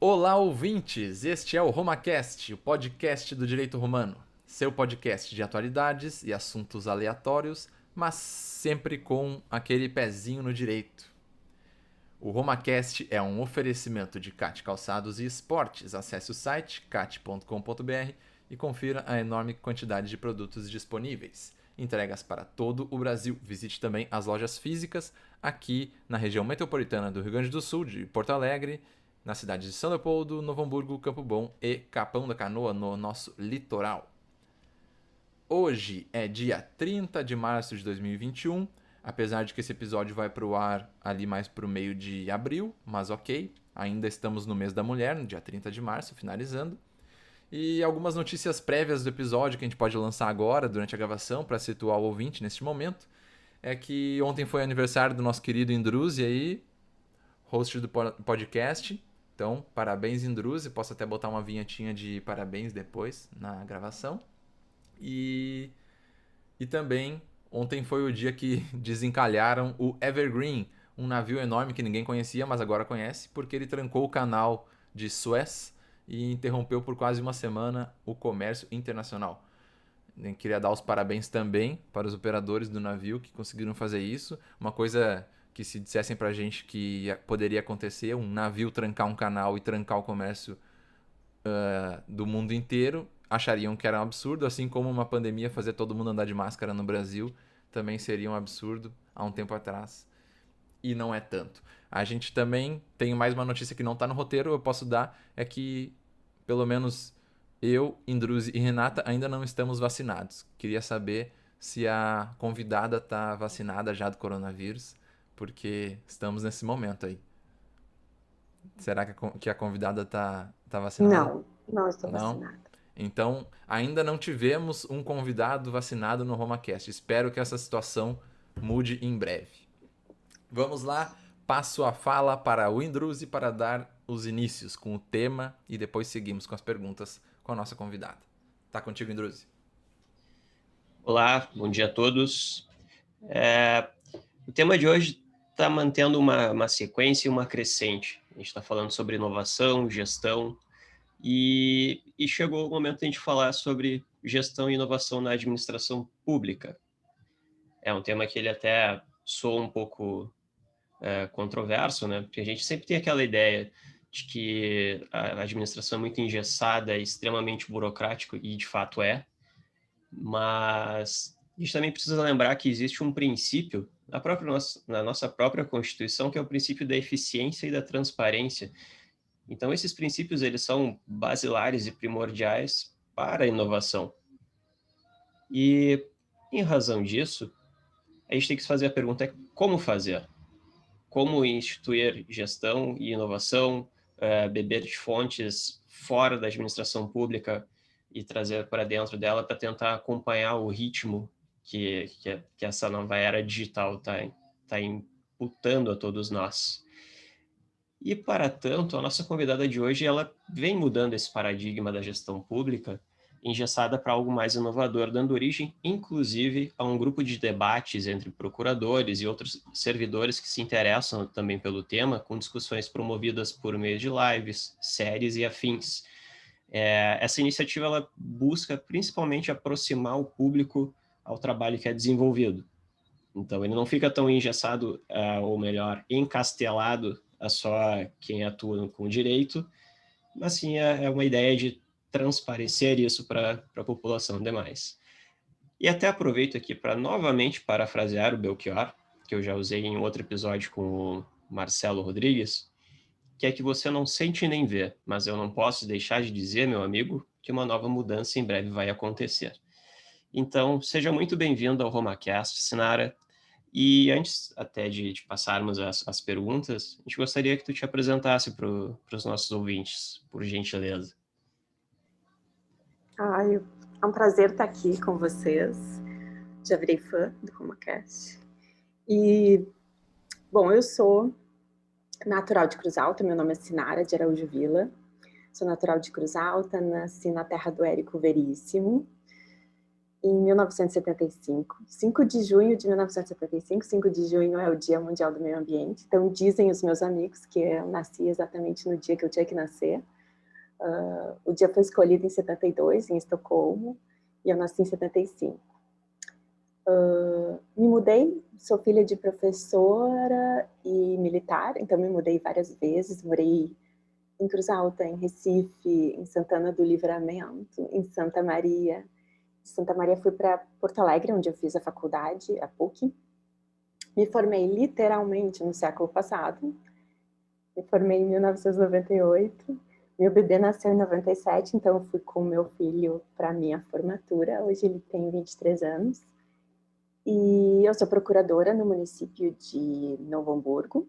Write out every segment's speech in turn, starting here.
Olá, ouvintes! Este é o RomaCast, o podcast do direito romano. Seu podcast de atualidades e assuntos aleatórios, mas sempre com aquele pezinho no direito. O RomaCast é um oferecimento de CAT Calçados e Esportes. Acesse o site cat.com.br e confira a enorme quantidade de produtos disponíveis. Entregas para todo o Brasil. Visite também as lojas físicas aqui na região metropolitana do Rio Grande do Sul, de Porto Alegre, na cidade de São Leopoldo, Novo Hamburgo, Campo Bom e Capão da Canoa, no nosso litoral. Hoje é dia 30 de março de 2021, apesar de que esse episódio vai pro ar ali mais pro meio de abril, mas ok, ainda estamos no mês da mulher, no dia 30 de março, finalizando. E algumas notícias prévias do episódio que a gente pode lançar agora, durante a gravação, para situar o ouvinte neste momento, é que ontem foi aniversário do nosso querido Indruzi aí, host do podcast. Então, parabéns, Indruzi. Posso até botar uma vinhetinha de parabéns depois na gravação. E também, ontem foi o dia que desencalharam o Evergreen, um navio enorme que ninguém conhecia, mas agora conhece, porque ele trancou o canal de Suez e interrompeu por quase uma semana o comércio internacional. Queria dar os parabéns também para os operadores do navio que conseguiram fazer isso. Uma coisa que se dissessem pra gente que poderia acontecer, um navio trancar um canal e trancar o comércio do mundo inteiro, achariam que era um absurdo, assim como uma pandemia fazer todo mundo andar de máscara no Brasil também seria um absurdo há um tempo atrás. E não é tanto. A gente também tem mais uma notícia que não está no roteiro, eu posso dar, é que pelo menos eu, Indruzi e Renata ainda não estamos vacinados. Queria saber se a convidada está vacinada já do coronavírus, porque estamos nesse momento aí. Será que a convidada tá vacinada? Não, não estou Não? vacinada. Então, ainda não tivemos um convidado vacinado no RomaCast. Espero que essa situação mude em breve. Vamos lá, passo a fala para o Indruzi para dar os inícios com o tema e depois seguimos com as perguntas com a nossa convidada. Tá contigo, Indruzi? Olá, bom dia a todos. O tema de hoje está mantendo uma sequência e uma crescente. A gente está falando sobre inovação, gestão, e chegou o momento de a gente falar sobre gestão e inovação na administração pública. É um tema que ele até soa um pouco controverso, né? Porque a gente sempre tem aquela ideia de que a administração é muito engessada, é extremamente burocrático, e de fato é, mas a gente também precisa lembrar que existe um princípio na nossa própria Constituição, que é o princípio da eficiência e da transparência. Então, esses princípios eles são basilares e primordiais para a inovação. E, em razão disso, a gente tem que se fazer a pergunta: como fazer? Como instituir gestão e inovação, beber de fontes fora da administração pública e trazer para dentro dela para tentar acompanhar o ritmo que essa nova era digital tá imputando a todos nós. E, para tanto, a nossa convidada de hoje ela vem mudando esse paradigma da gestão pública, engessada para algo mais inovador, dando origem, inclusive, a um grupo de debates entre procuradores e outros servidores que se interessam também pelo tema, com discussões promovidas por meio de lives, séries e afins. Essa iniciativa ela busca principalmente aproximar o público ao trabalho que é desenvolvido. Então, ele não fica tão engessado, ou melhor, encastelado a só quem atua com direito, mas sim é uma ideia de transparecer isso para a população demais. E até aproveito aqui para novamente parafrasear o Belchior, que eu já usei em outro episódio com o Marcelo Rodrigues, que é que você não sente nem vê, mas eu não posso deixar de dizer, meu amigo, que uma nova mudança em breve vai acontecer. Então, seja muito bem-vindo ao RomaCast, Sinara. E antes até de passarmos as perguntas, a gente gostaria que tu te apresentasse para os nossos ouvintes, por gentileza. Ai, é um prazer estar aqui com vocês. Já virei fã do RomaCast. E, bom, eu sou natural de Cruz Alta, meu nome é Sinara de Araújo Vila. Sou natural de Cruz Alta, nasci na terra do Érico Veríssimo. em 1975, 5 de junho de 1975, 5 de junho é o Dia Mundial do Meio Ambiente, então dizem os meus amigos que eu nasci exatamente no dia que eu tinha que nascer. O dia foi escolhido em 72, em Estocolmo, e eu nasci em 75. Me mudei, sou filha de professora e militar, então me mudei várias vezes, morei em Cruz Alta, em Recife, em Santana do Livramento, em Santa Maria. De Santa Maria fui para Porto Alegre, onde eu fiz a faculdade, a PUC. Me formei literalmente no século passado. Me formei em 1998. Meu bebê nasceu em 97, então eu fui com meu filho para a minha formatura. Hoje ele tem 23 anos. E eu sou procuradora no município de Novo Hamburgo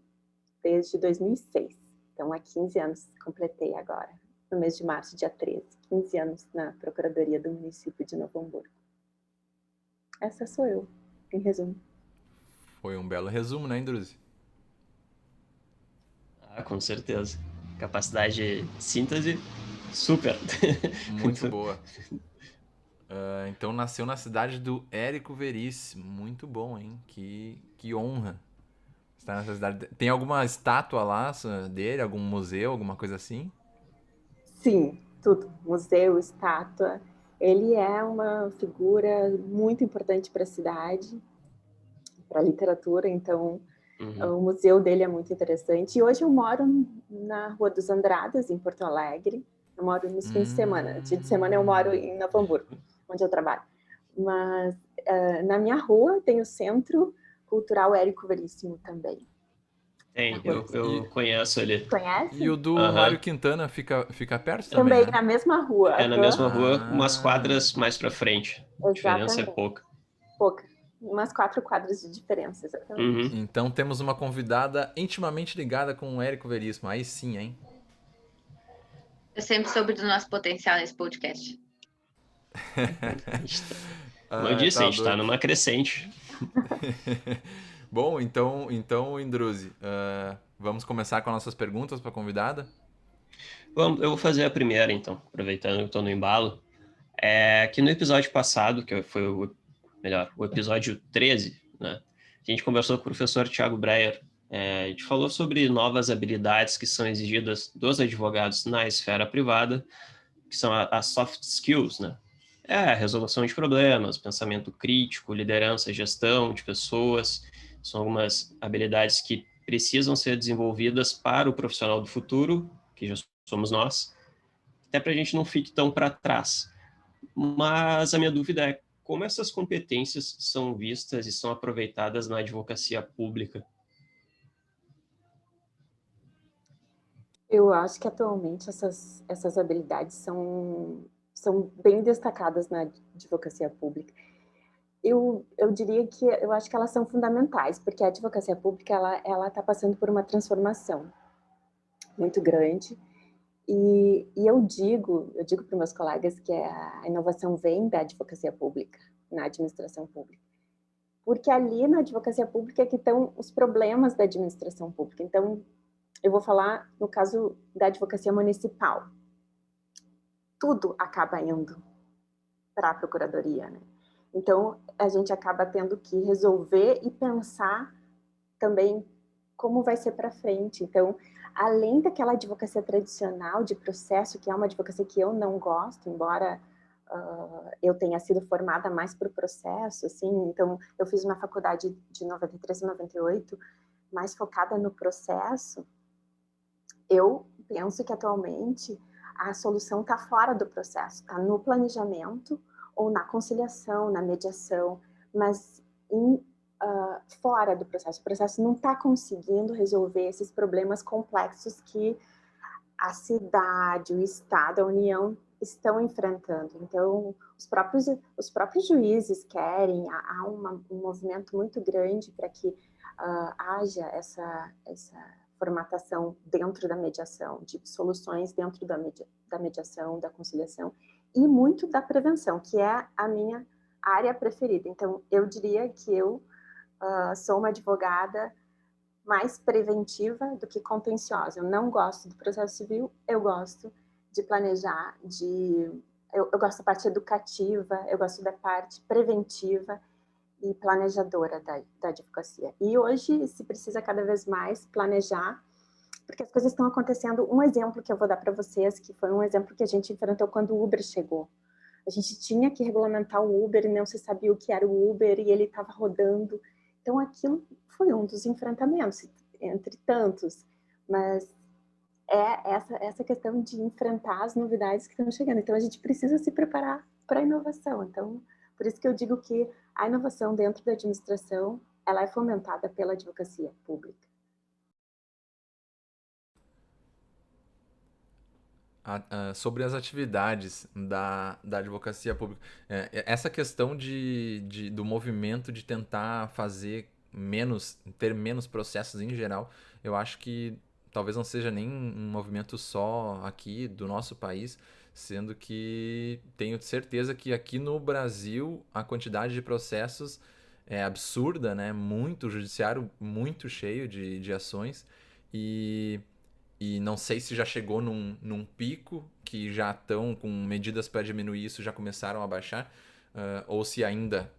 desde 2006. Então, há 15 anos completei agora, no mês de março, dia 13. 15 anos na Procuradoria do município de Novo Hamburgo. Essa sou eu, em resumo. Foi um belo resumo, né, Indruzi? Com certeza. Capacidade de síntese, super. Muito boa. Então nasceu na cidade do Érico Veríssimo. Muito bom, hein? Que honra estar nessa cidade. Tem alguma estátua lá dele? Algum museu, alguma coisa assim? Sim, tudo. Museu, estátua. Ele é uma figura muito importante para a cidade, para a literatura, então o museu dele é muito interessante. E hoje eu moro na Rua dos Andradas, em Porto Alegre. Eu moro nos fins de semana. Dia de semana eu moro em Novo Hamburgo, onde eu trabalho. Mas na minha rua tem o Centro Cultural Érico Veríssimo também. Tem, eu conheço ele. Conhece? E o do Mário Quintana fica perto também, Também né? na mesma rua. É na mesma rua, umas quadras mais pra frente. A diferença é Exatamente. pouca. Pouca. Umas 4 quadras de diferença, exatamente. Então temos uma convidada intimamente ligada com o Érico Veríssimo. Aí sim, hein? Eu sempre soube do nosso potencial nesse podcast. Como eu disse, a gente tá doido. numa crescente. Bom, então Indruzi, vamos começar com as nossas perguntas para a convidada? Eu vou fazer a primeira, então, aproveitando que eu tô no embalo. Que no episódio passado, que foi o episódio 13, né? A gente conversou com o professor Thiago Breyer. A gente falou sobre novas habilidades que são exigidas dos advogados na esfera privada, que são as soft skills, né? Resolução de problemas, pensamento crítico, liderança, gestão de pessoas. São algumas habilidades que precisam ser desenvolvidas para o profissional do futuro, que já somos nós, até para a gente não fique tão para trás. Mas a minha dúvida é como essas competências são vistas e são aproveitadas na advocacia pública. Eu acho que atualmente essas habilidades são bem destacadas na advocacia pública. Eu diria que eu acho que elas são fundamentais, porque a advocacia pública ela está passando por uma transformação muito grande. E eu digo para os meus colegas que a inovação vem da advocacia pública, na administração pública. Porque ali na advocacia pública é que estão os problemas da administração pública. Então, eu vou falar no caso da advocacia municipal. Tudo acaba indo para a procuradoria, né? Então, a gente acaba tendo que resolver e pensar também como vai ser para frente. Então, além daquela advocacia tradicional de processo, que é uma advocacia que eu não gosto, embora eu tenha sido formada mais para o processo, assim, então eu fiz uma faculdade de 93 e 98 mais focada no processo. Eu penso que atualmente a solução está fora do processo, está no planejamento ou na conciliação, na mediação, mas fora do processo. O processo não está conseguindo resolver esses problemas complexos que a cidade, o Estado, a União estão enfrentando. Então, os próprios juízes querem, há um movimento muito grande para que haja essa formatação dentro da mediação, de soluções dentro da mediação, da conciliação, e muito da prevenção, que é a minha área preferida. Então, eu diria que eu sou uma advogada mais preventiva do que contenciosa. Eu não gosto do processo civil, eu gosto de planejar, de eu gosto da parte educativa, eu gosto da parte preventiva e planejadora da advocacia. E hoje se precisa cada vez mais planejar, porque as coisas estão acontecendo. Um exemplo que eu vou dar para vocês, que foi um exemplo que a gente enfrentou quando o Uber chegou. A gente tinha que regulamentar o Uber e não se sabia o que era o Uber e ele estava rodando. Então aquilo foi um dos enfrentamentos, entre tantos, mas é essa questão de enfrentar as novidades que estão chegando. Então a gente precisa se preparar para a inovação. Então, por isso que eu digo que a inovação dentro da administração, ela é fomentada pela advocacia pública. Sobre as atividades da advocacia pública. Essa questão do movimento de tentar fazer ter menos processos em geral, eu acho que talvez não seja nem um movimento só aqui do nosso país, sendo que tenho certeza que aqui no Brasil a quantidade de processos é absurda, né? Muito, o judiciário muito cheio de ações e não sei se já chegou num pico que já estão com medidas para diminuir isso, já começaram a baixar, ou se ainda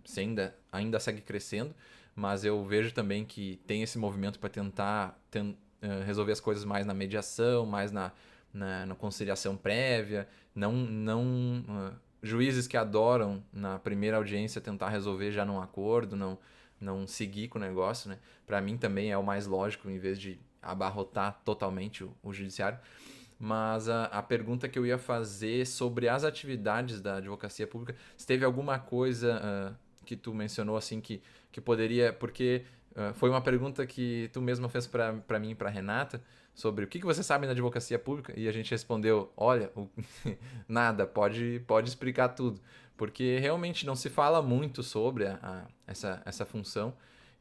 segue crescendo, mas eu vejo também que tem esse movimento para tentar resolver as coisas mais na mediação, mais na conciliação prévia, juízes que adoram na primeira audiência tentar resolver já num acordo, não seguir com o negócio, né? Para mim também é o mais lógico, em vez de abarrotar totalmente o judiciário. Mas a pergunta que eu ia fazer sobre as atividades da advocacia pública, se teve alguma coisa que tu mencionou assim que poderia, porque foi uma pergunta que tu mesma fez para mim e para Renata, sobre o que você sabe na advocacia pública, e a gente respondeu, olha, nada, pode explicar tudo, porque realmente não se fala muito sobre essa função.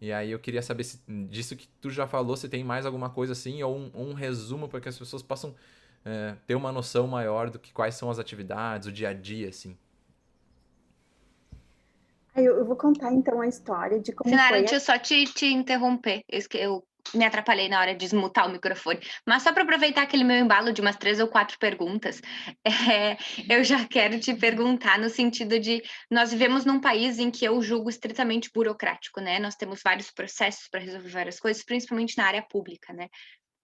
E aí eu queria saber se disso que tu já falou, se tem mais alguma coisa assim, ou um resumo para que as pessoas possam ter uma noção maior do que quais são as atividades, o dia a dia, assim. Eu vou contar então a história de como Sinara, foi. deixa eu só te interromper. Eu me atrapalhei na hora de desmutar o microfone. Mas só para aproveitar aquele meu embalo de umas 3 ou 4 perguntas, eu já quero te perguntar no sentido de nós vivemos num país em que eu julgo estritamente burocrático, né? Nós temos vários processos para resolver várias coisas, principalmente na área pública, né?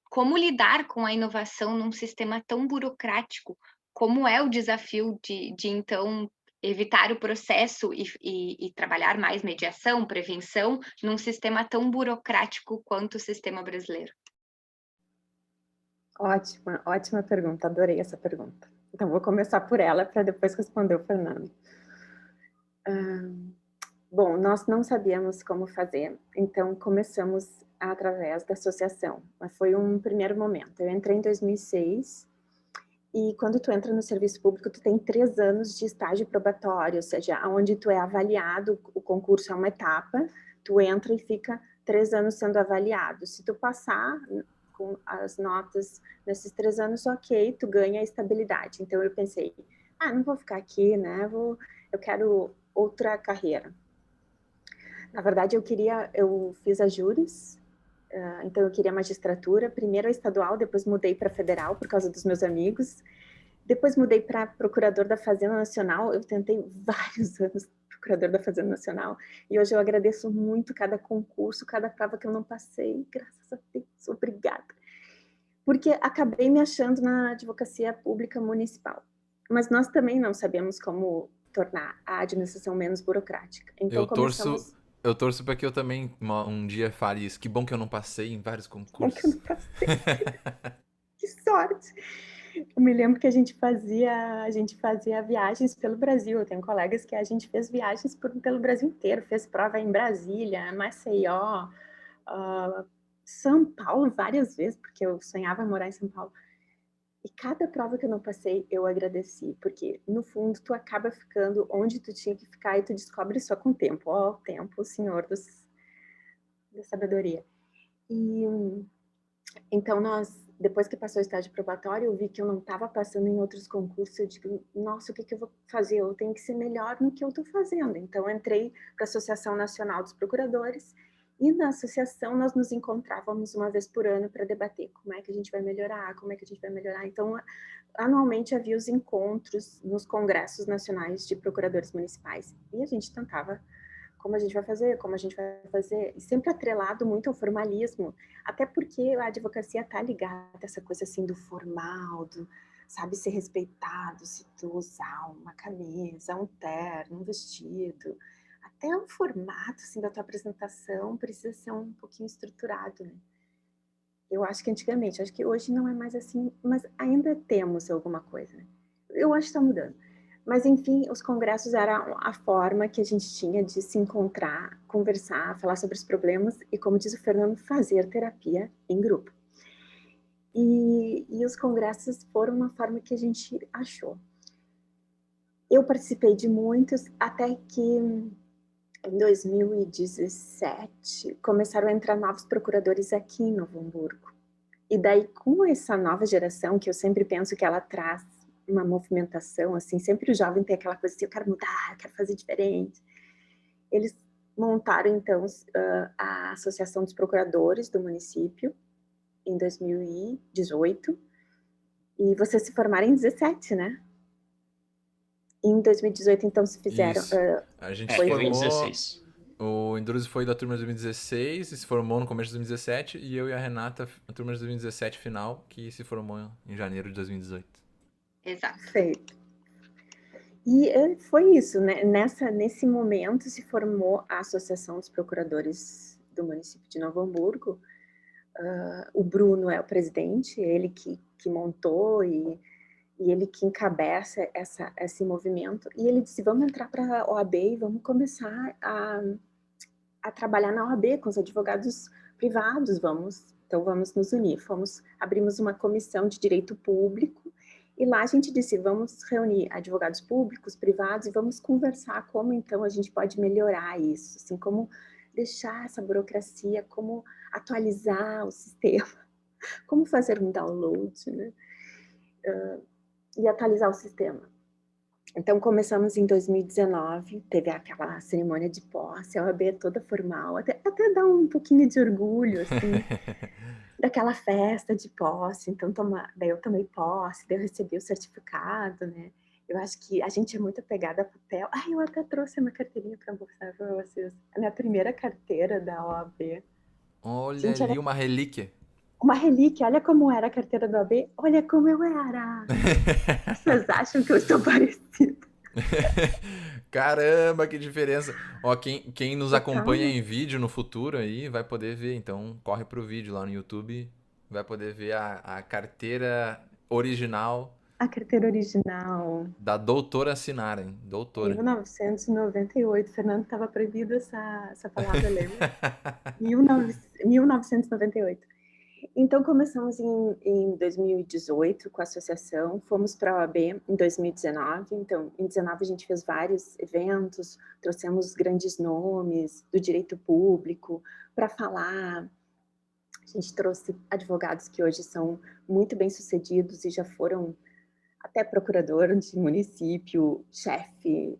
Como lidar com a inovação num sistema tão burocrático? Como é o desafio de então evitar o processo e trabalhar mais mediação, prevenção, num sistema tão burocrático quanto o sistema brasileiro? Ótima pergunta, adorei essa pergunta. Então, vou começar por ela para depois responder o Fernando. Bom, nós não sabíamos como fazer, então começamos através da associação, mas foi um primeiro momento. Eu entrei em 2006 e quando tu entra no serviço público, tu tem 3 anos de estágio probatório, ou seja, onde tu é avaliado, o concurso é uma etapa, tu entra e fica 3 anos sendo avaliado. Se tu passar com as notas nesses 3 anos, ok, tu ganha a estabilidade. Então eu pensei, não vou ficar aqui, né? Eu quero outra carreira. Na verdade, eu fiz a júris, então eu queria magistratura, primeiro a estadual, depois mudei para federal por causa dos meus amigos, depois mudei para procurador da Fazenda Nacional, eu tentei vários anos procurador da Fazenda Nacional, e hoje eu agradeço muito cada concurso, cada prova que eu não passei, graças a Deus, obrigada. Porque acabei me achando na advocacia pública municipal. Mas nós também não sabemos como tornar a administração menos burocrática. Então Eu torço para que eu também um dia fale isso. Que bom que eu não passei em vários concursos. Que bom que eu não passei. Que sorte! Eu me lembro que a gente fazia viagens pelo Brasil. Eu tenho colegas que a gente fez viagens pelo Brasil inteiro. Fez prova em Brasília, Maceió, São Paulo várias vezes, porque eu sonhava morar em São Paulo. E cada prova que eu não passei, eu agradeci, porque no fundo tu acaba ficando onde tu tinha que ficar e tu descobre só com o tempo. Ó, o tempo, o senhor da sabedoria. E então depois que passou o estágio probatório, eu vi que eu não estava passando em outros concursos. Eu digo, nossa, o que eu vou fazer? Eu tenho que ser melhor no que eu estou fazendo. Então, eu entrei para a Associação Nacional dos Procuradores E na associação nós nos encontrávamos uma vez por ano para debater como é que a gente vai melhorar, como é que a gente vai melhorar. Então, anualmente havia os encontros nos congressos nacionais de procuradores municipais. E a gente tentava como a gente vai fazer, e sempre atrelado muito ao formalismo, até porque a advocacia está ligada a essa coisa assim do formal, do, sabe, ser respeitado, se tu usar uma camisa, um terno, um vestido, até o formato assim, da tua apresentação precisa ser um pouquinho estruturado, né? Eu acho que antigamente, acho que hoje não é mais assim, mas ainda temos alguma coisa, né? Eu acho que está mudando. Mas, enfim, os congressos eram a forma que a gente tinha de se encontrar, conversar, falar sobre os problemas e, como diz o Fernando, fazer terapia em grupo. E os congressos foram uma forma que a gente achou. Eu participei de muitos, até que em 2017 começaram a entrar novos procuradores aqui em Novo Hamburgo. E daí, com essa nova geração, que eu sempre penso que ela traz uma movimentação, assim, sempre o jovem tem aquela coisa assim, eu quero mudar, eu quero fazer diferente. Eles montaram, então, a Associação dos Procuradores do município, em 2018, e vocês se formaram em 17, né? Em 2018, então, se fizeram... Isso. A gente Eu em formou... 16. O Endurance foi da turma de 2016 e se formou no começo de 2017, e eu e a Renata, a turma de 2017 final, que se formou em janeiro de 2018. Exato. Perfeito. E foi isso, né? Nesse momento se formou a Associação dos Procuradores do município de Novo Hamburgo. O Bruno é o presidente, ele que montou e ele que encabeça esse movimento. E ele disse, vamos entrar para a OAB e vamos começar a trabalhar na OAB com os advogados privados, então vamos nos unir. Abrimos uma comissão de direito público e lá a gente disse, vamos reunir advogados públicos, privados e vamos conversar como então a gente pode melhorar isso, assim, como deixar essa burocracia, como atualizar o sistema, como fazer um download, né? E atualizar o sistema. Então, começamos em 2019, teve aquela cerimônia de posse, a OAB toda formal, até dá um pouquinho de orgulho, assim, daquela festa de posse. Então, daí eu tomei posse, daí eu recebi o certificado, né? Eu acho que a gente é muito apegada a papel. Eu até trouxe uma carteirinha para mostrar para vocês. A minha primeira carteira da OAB. Olha Gente, ali uma relíquia. Uma relíquia, olha como era a carteira da OAB, olha como eu era. Vocês acham que eu estou parecida? Caramba, que diferença. Ó, quem nos acompanha em vídeo no futuro aí vai poder ver. Então, corre pro vídeo lá no YouTube. Vai poder ver a carteira original. A carteira original. Da doutora Sinara, hein? Doutora. 1998. Fernando, estava proibido essa palavra, lembra? 1998. Então, começamos em 2018 com a associação, fomos para a OAB em 2019. Então, em 2019 a gente fez vários eventos, trouxemos grandes nomes do direito público para falar. A gente trouxe advogados que hoje são muito bem-sucedidos e já foram até procurador de município, chefe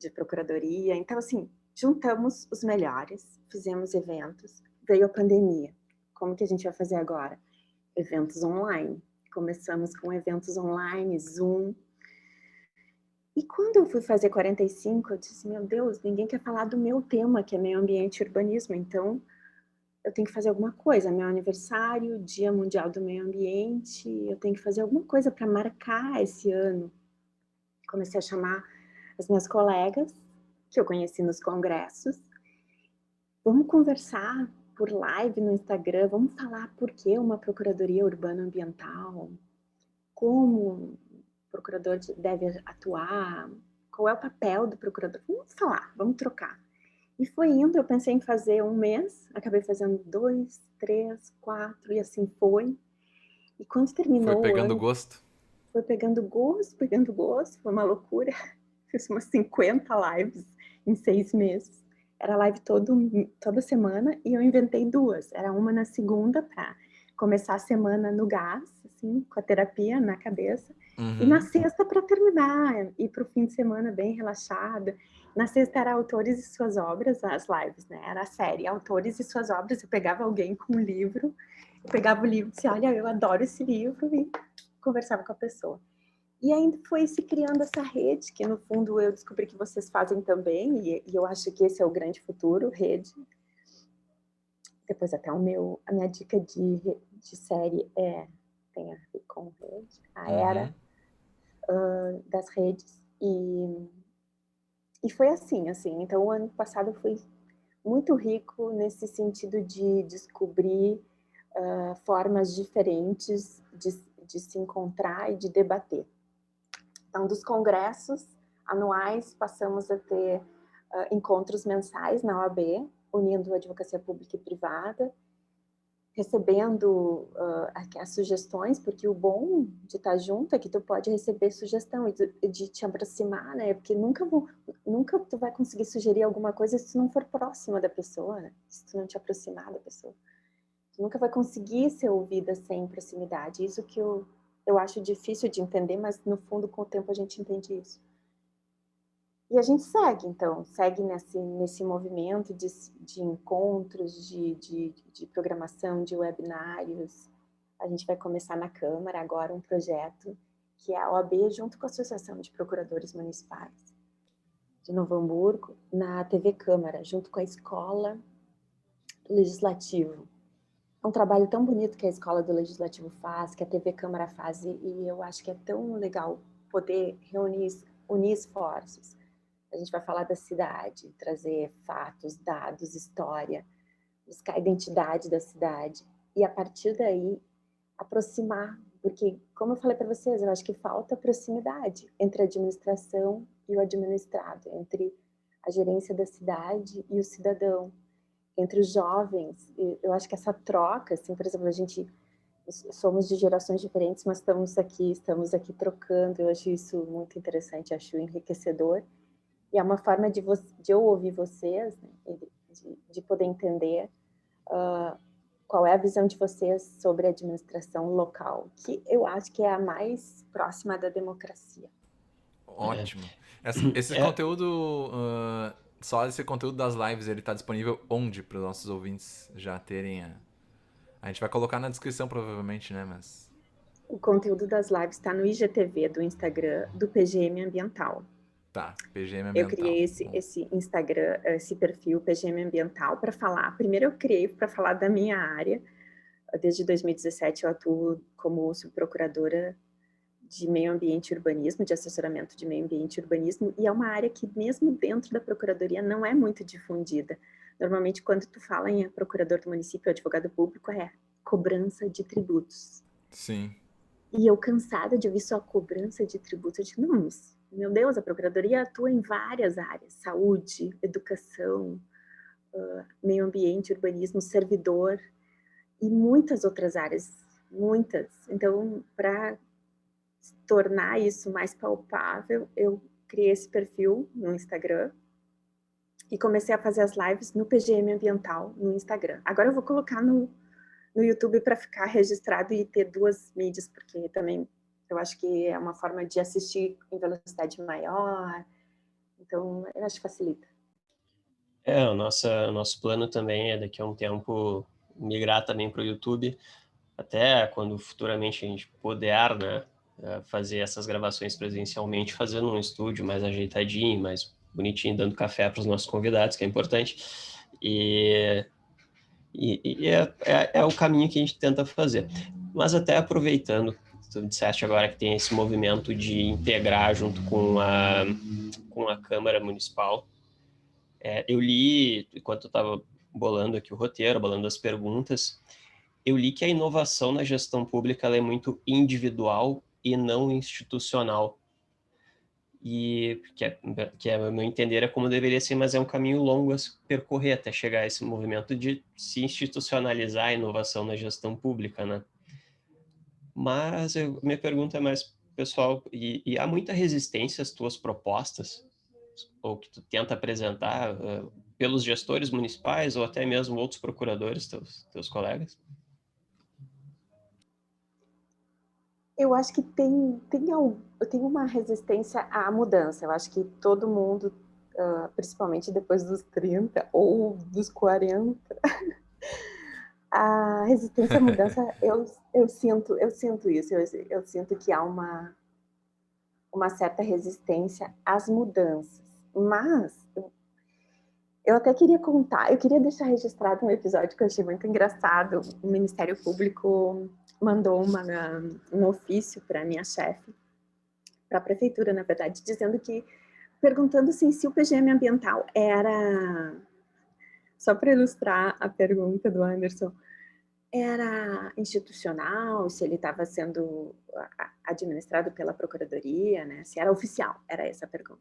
de procuradoria. Então, assim, juntamos os melhores, fizemos eventos, veio a pandemia. Como que a gente vai fazer agora? Eventos online. Começamos com eventos online, Zoom. E quando eu fui fazer 45, eu disse, meu Deus, ninguém quer falar do meu tema, que é meio ambiente e urbanismo, então eu tenho que fazer alguma coisa. Meu aniversário, Dia Mundial do Meio Ambiente, eu tenho que fazer alguma coisa para marcar esse ano. Comecei a chamar as minhas colegas, que eu conheci nos congressos. Vamos conversar por live no Instagram, vamos falar por que uma procuradoria urbana ambiental, como o procurador deve atuar, qual é o papel do procurador. Vamos falar, vamos trocar. E foi indo, eu pensei em fazer um mês, acabei fazendo 2, 3, 4, e assim foi. E quando terminou Foi pegando o ano, gosto? Foi pegando gosto, foi uma loucura. Fiz umas 50 lives em 6 meses. Era live toda semana e eu inventei 2. Era uma na segunda para começar a semana no gás, assim, com a terapia na cabeça. Uhum. E na sexta, para terminar, ir para o fim de semana bem relaxada. Na sexta era autores e suas obras, as lives, né? Era a série, autores e suas obras. Eu pegava alguém com um livro, eu pegava o livro e dizia, olha, eu adoro esse livro, e conversava com a pessoa. E aí foi se criando essa rede, que no fundo eu descobri que vocês fazem também, e eu acho que esse é o grande futuro, rede. Depois até a minha dica de série tem a ver com rede, a era das redes. E foi assim. Então o ano passado foi muito rico nesse sentido de descobrir formas diferentes de se encontrar e de debater. Então, dos congressos anuais, passamos a ter encontros mensais na OAB, unindo a advocacia pública e privada, recebendo as sugestões, porque o bom de estar junto é que tu pode receber sugestão e de te aproximar, né? Porque nunca tu vai conseguir sugerir alguma coisa se tu não for próxima da pessoa, né? Se tu não te aproximar da pessoa. Tu nunca vai conseguir ser ouvida sem proximidade. Isso que eu acho difícil de entender, mas no fundo, com o tempo, a gente entende isso. E a gente segue nesse movimento de encontros, de programação, de webinários. A gente vai começar na Câmara agora um projeto que é a OAB, junto com a Associação de Procuradores Municipais de Novo Hamburgo, na TV Câmara, junto com a Escola Legislativo. É um trabalho tão bonito que a Escola do Legislativo faz, que a TV Câmara faz, e eu acho que é tão legal poder unir esforços. A gente vai falar da cidade, trazer fatos, dados, história, buscar a identidade da cidade e, a partir daí, aproximar. Porque, como eu falei para vocês, eu acho que falta proximidade entre a administração e o administrado, entre a gerência da cidade e o cidadão, entre os jovens. Eu acho que essa troca, assim, por exemplo, a gente somos de gerações diferentes, mas estamos aqui trocando. Eu acho isso muito interessante, acho enriquecedor. E é uma forma de eu ouvir vocês, né, de poder entender qual é a visão de vocês sobre a administração local, que eu acho que é a mais próxima da democracia. Ótimo. Esse conteúdo, só esse conteúdo das lives, ele está disponível onde para os nossos ouvintes já terem a gente vai colocar na descrição provavelmente, né, mas... O conteúdo das lives está no IGTV do Instagram do PGM Ambiental. Tá, PGM Ambiental. Eu criei esse Instagram, esse perfil PGM Ambiental para falar. Primeiro eu criei para falar da minha área. Desde 2017 eu atuo como subprocuradora de meio ambiente e urbanismo, de assessoramento de meio ambiente e urbanismo, e é uma área que mesmo dentro da procuradoria não é muito difundida. Normalmente quando tu fala em procurador do município, advogado público, é cobrança de tributos. Sim. E eu cansada de ouvir só cobrança de tributos, eu digo, não, mas, meu Deus, a Procuradoria atua em várias áreas, saúde, educação, meio ambiente, urbanismo, servidor, e muitas outras áreas, muitas. Então, para tornar isso mais palpável, eu criei esse perfil no Instagram e comecei a fazer as lives no PGM Ambiental no Instagram. Agora eu vou colocar no YouTube para ficar registrado e ter duas mídias, porque também eu acho que é uma forma de assistir em velocidade maior, então eu acho que facilita. O nosso plano também é daqui a um tempo migrar também para o YouTube, até quando futuramente a gente puder, né, fazer essas gravações presencialmente, fazendo um estúdio mais ajeitadinho, mais bonitinho, dando café para os nossos convidados, que é importante, e é o caminho que a gente tenta fazer. Mas até aproveitando, tu disseste agora que tem esse movimento de integrar junto com a Câmara Municipal. Eu li, enquanto eu estava bolando aqui o roteiro, bolando as perguntas, eu li que a inovação na gestão pública ela é muito individual e não institucional. E que a meu entender é como deveria ser, mas é um caminho longo a se percorrer até chegar a esse movimento de se institucionalizar a inovação na gestão pública, né? Mas minha pergunta é mais pessoal, e há muita resistência às tuas propostas, ou que tu tenta apresentar pelos gestores municipais ou até mesmo outros procuradores, teus colegas? Eu acho que tem uma resistência à mudança. Eu acho que todo mundo, principalmente depois dos 30 ou dos 40, a resistência à mudança, eu sinto isso. Eu sinto que há uma certa resistência às mudanças. Mas eu até queria contar, eu queria deixar registrado um episódio que eu achei muito engraçado. O Ministério Público mandou um ofício para a minha chefe, para a prefeitura, na verdade, perguntando assim, se o PGM ambiental era, só para ilustrar a pergunta do Anderson, era institucional, se ele estava sendo administrado pela Procuradoria, né? Se era oficial, era essa a pergunta.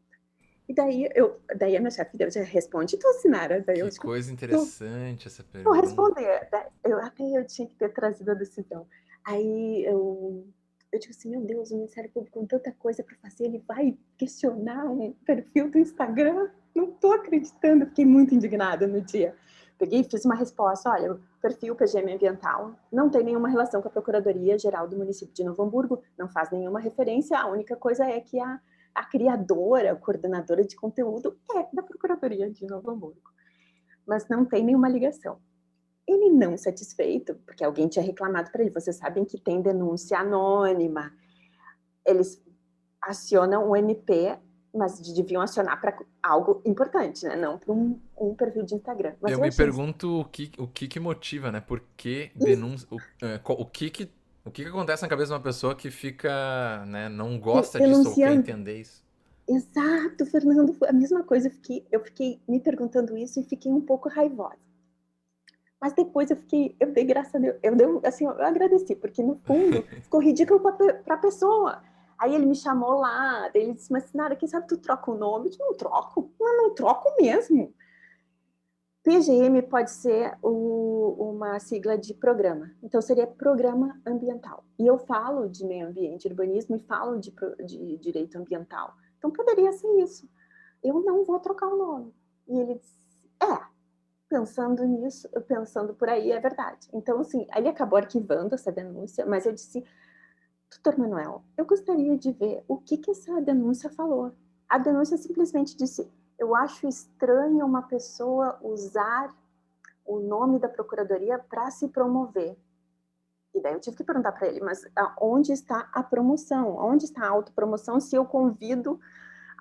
E daí a minha chefe já responde, então, Sinara, daí Que eu digo, coisa interessante essa vou pergunta. responder. Eu tinha que ter trazido a decisão. Aí eu digo assim, meu Deus, o Ministério Público com tanta coisa para fazer, ele vai questionar um perfil do Instagram? Não estou acreditando, fiquei muito indignada no dia. Peguei e fiz uma resposta, olha, o perfil PGM Ambiental não tem nenhuma relação com a Procuradoria-Geral do município de Novo Hamburgo, não faz nenhuma referência, a única coisa é que a criadora, a coordenadora de conteúdo é da Procuradoria de Novo Hamburgo, mas não tem nenhuma ligação. Ele não satisfeito, porque alguém tinha reclamado para ele, vocês sabem que tem denúncia anônima, eles acionam o MP, mas deviam acionar para algo importante, né? Não para um perfil de Instagram. Mas Eu eu me achei pergunto o que motiva, né? Por que denúncia... O que acontece na cabeça de uma pessoa que fica, né, não gosta disso ou quer denunciando. entender isso? Exato, Fernando, foi a mesma coisa. Eu fiquei me perguntando isso e fiquei um pouco raivosa. Mas depois eu dei graças a Deus, eu agradeci, porque no fundo ficou ridículo para a pessoa. Aí ele me chamou lá, ele disse, mas Sinara, quem sabe tu troca o nome? Eu disse, não troco, não troco mesmo. PGM pode ser uma sigla de programa, então seria Programa Ambiental. E eu falo de meio ambiente e urbanismo e falo de direito ambiental, então poderia ser isso. Eu não vou trocar o nome. E ele disse, pensando nisso, pensando por aí, é verdade. Então, assim, ele acabou arquivando essa denúncia, mas eu disse, doutor Manuel, eu gostaria de ver o que essa denúncia falou. A denúncia simplesmente disse, eu acho estranho uma pessoa usar o nome da procuradoria para se promover. E daí eu tive que perguntar para ele, mas onde está a promoção? Onde está a autopromoção se eu convido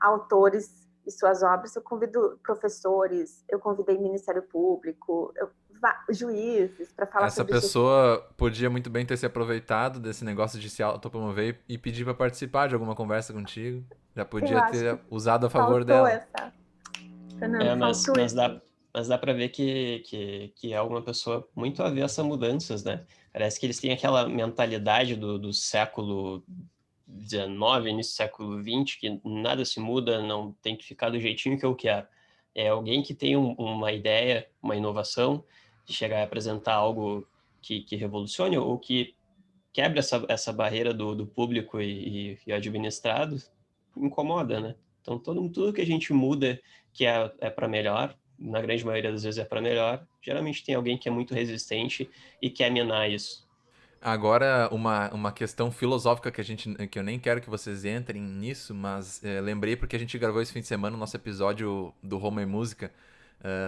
autores e suas obras, eu convido professores, eu convidei Ministério Público, juízes para falar Essa sobre isso. pessoa podia muito bem ter se aproveitado desse negócio de se autopromover e pedir pra participar de alguma conversa contigo. Já Eu podia acho que ter usado a favor faltou dela. essa, Fernando, Mas, faltou mas esse. dá para ver que é uma pessoa muito avessa a mudanças, né? Parece que eles têm aquela mentalidade do século XIX, início do século XX, que nada se muda, não tem que ficar do jeitinho que eu quero. É alguém que tem uma ideia, uma inovação, de chegar a apresentar algo que revolucione ou que quebre essa barreira do público e administrado, incomoda, né? Então, tudo que a gente muda que é para melhor, na grande maioria das vezes é para melhor, geralmente tem alguém que é muito resistente e quer minar isso. Agora, uma questão filosófica que eu nem quero que vocês entrem nisso, mas lembrei porque a gente gravou esse fim de semana o nosso episódio do Roma e Música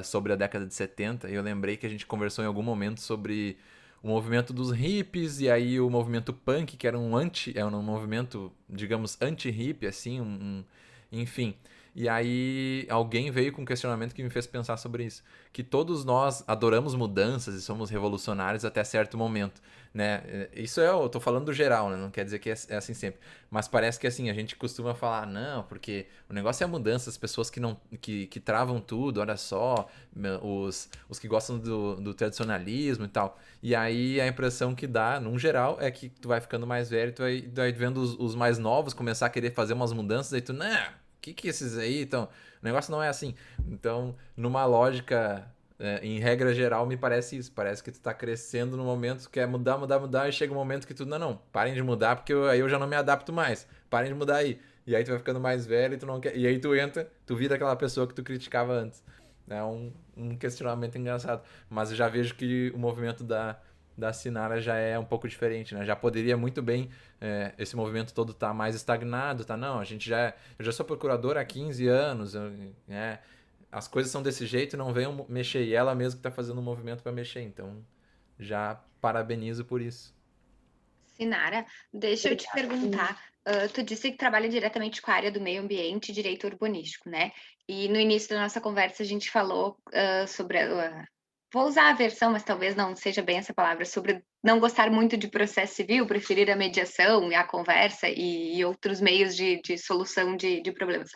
sobre a década de 70, e eu lembrei que a gente conversou em algum momento sobre o movimento dos hippies e aí o movimento punk, que era um movimento, digamos, anti-hippie, assim, enfim. E aí alguém veio com um questionamento que me fez pensar sobre isso, que todos nós adoramos mudanças e somos revolucionários até certo momento, né? Isso eu tô falando do geral, né? Não quer dizer que é assim sempre. Mas parece que assim, a gente costuma falar, não, porque o negócio é a mudança, as pessoas que não que travam tudo, olha só, os que gostam do tradicionalismo e tal. E aí a impressão que dá, num geral, é que tu vai ficando mais velho, tu vai vendo os mais novos começar a querer fazer umas mudanças, aí tu, né? Que esses aí estão. O negócio não é assim. Então, numa lógica, em regra geral, me parece isso. Parece que tu tá crescendo no momento, quer mudar, mudar, mudar, e chega um momento que tu, não, parem de mudar, porque aí eu já não me adapto mais. Parem de mudar aí. E aí tu vai ficando mais velho e tu não quer. E aí tu vira aquela pessoa que tu criticava antes. É um questionamento engraçado. Mas eu já vejo que o movimento da Sinara já é um pouco diferente, né? Já poderia muito bem esse movimento todo estar mais estagnado, tá? Não, eu já sou procuradora há 15 anos, as coisas são desse jeito, não venham mexer. E ela mesma que está fazendo um movimento para mexer, então já parabenizo por isso. Sinara, deixa eu te perguntar. Tu disse que trabalha diretamente com a área do meio ambiente e direito urbanístico, né? E no início da nossa conversa a gente falou sobre. Vou usar a versão, mas talvez não seja bem essa palavra, sobre não gostar muito de processo civil, preferir a mediação e a conversa e outros meios de solução de problemas.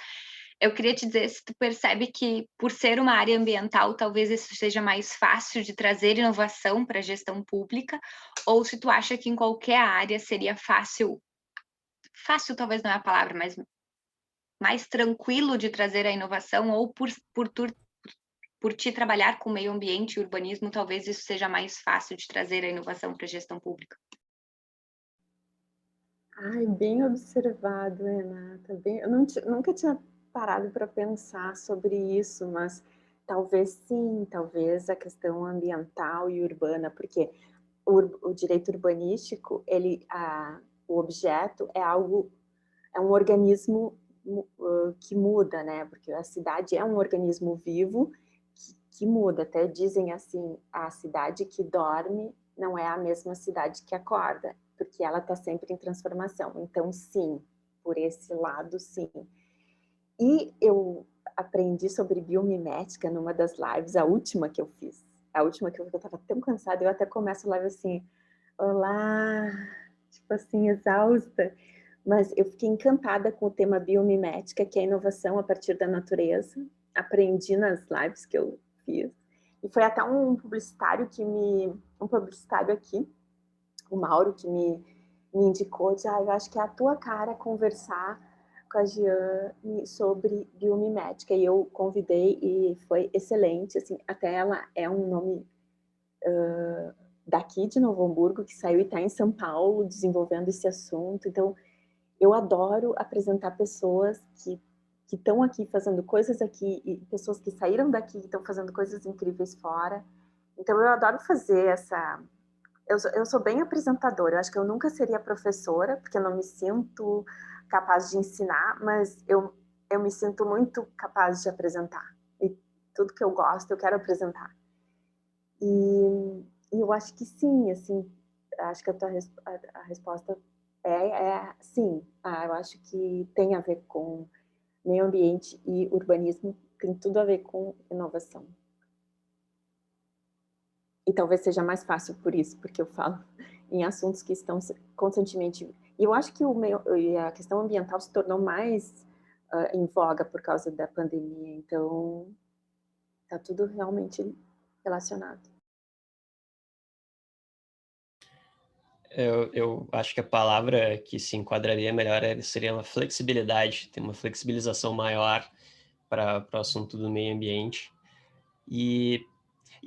Eu queria te dizer se tu percebe que, por ser uma área ambiental, talvez isso seja mais fácil de trazer inovação para a gestão pública, ou se tu acha que em qualquer área seria fácil talvez não é a palavra, mas mais tranquilo de trazer a inovação, ou por ti trabalhar com meio ambiente e urbanismo, talvez isso seja mais fácil de trazer a inovação para a gestão pública. Ai, bem observado, Renata. Eu nunca tinha parado para pensar sobre isso, mas talvez sim, talvez a questão ambiental e urbana, porque o direito urbanístico, o objeto é um organismo que muda, né? Porque a cidade é um organismo vivo que muda. Até dizem assim, a cidade que dorme não é a mesma cidade que acorda, porque ela está sempre em transformação. Então, sim, por esse lado, sim. E eu aprendi sobre biomimética numa das lives, a última que eu fiz. A última que eu estava tão cansada, eu até começo a live assim, olá, tipo assim, exausta. Mas eu fiquei encantada com o tema biomimética, que é a inovação a partir da natureza. Aprendi nas lives que eu fiz. E foi até um publicitário aqui, o Mauro, que me indicou, eu acho que é a tua cara conversar com a Giane sobre biomimética. E eu convidei e foi excelente, assim, até ela é um nome daqui de Novo Hamburgo, que saiu e está em São Paulo desenvolvendo esse assunto. Então, eu adoro apresentar pessoas que estão aqui fazendo coisas aqui e pessoas que saíram daqui e estão fazendo coisas incríveis fora. Então, eu adoro fazer essa... Eu sou bem apresentadora. Eu acho que eu nunca seria professora, porque eu não me sinto capaz de ensinar, mas eu me sinto muito capaz de apresentar. E tudo que eu gosto, eu quero apresentar. E eu acho que sim, assim, acho que a resposta é sim. Eu acho que tem a ver com meio ambiente e urbanismo, tem tudo a ver com inovação. E talvez seja mais fácil por isso, porque eu falo em assuntos que estão constantemente... E eu acho que a questão ambiental se tornou mais em voga por causa da pandemia, então está tudo realmente relacionado. Eu acho que a palavra que se enquadraria melhor seria uma flexibilidade, ter uma flexibilização maior para o assunto do meio ambiente. E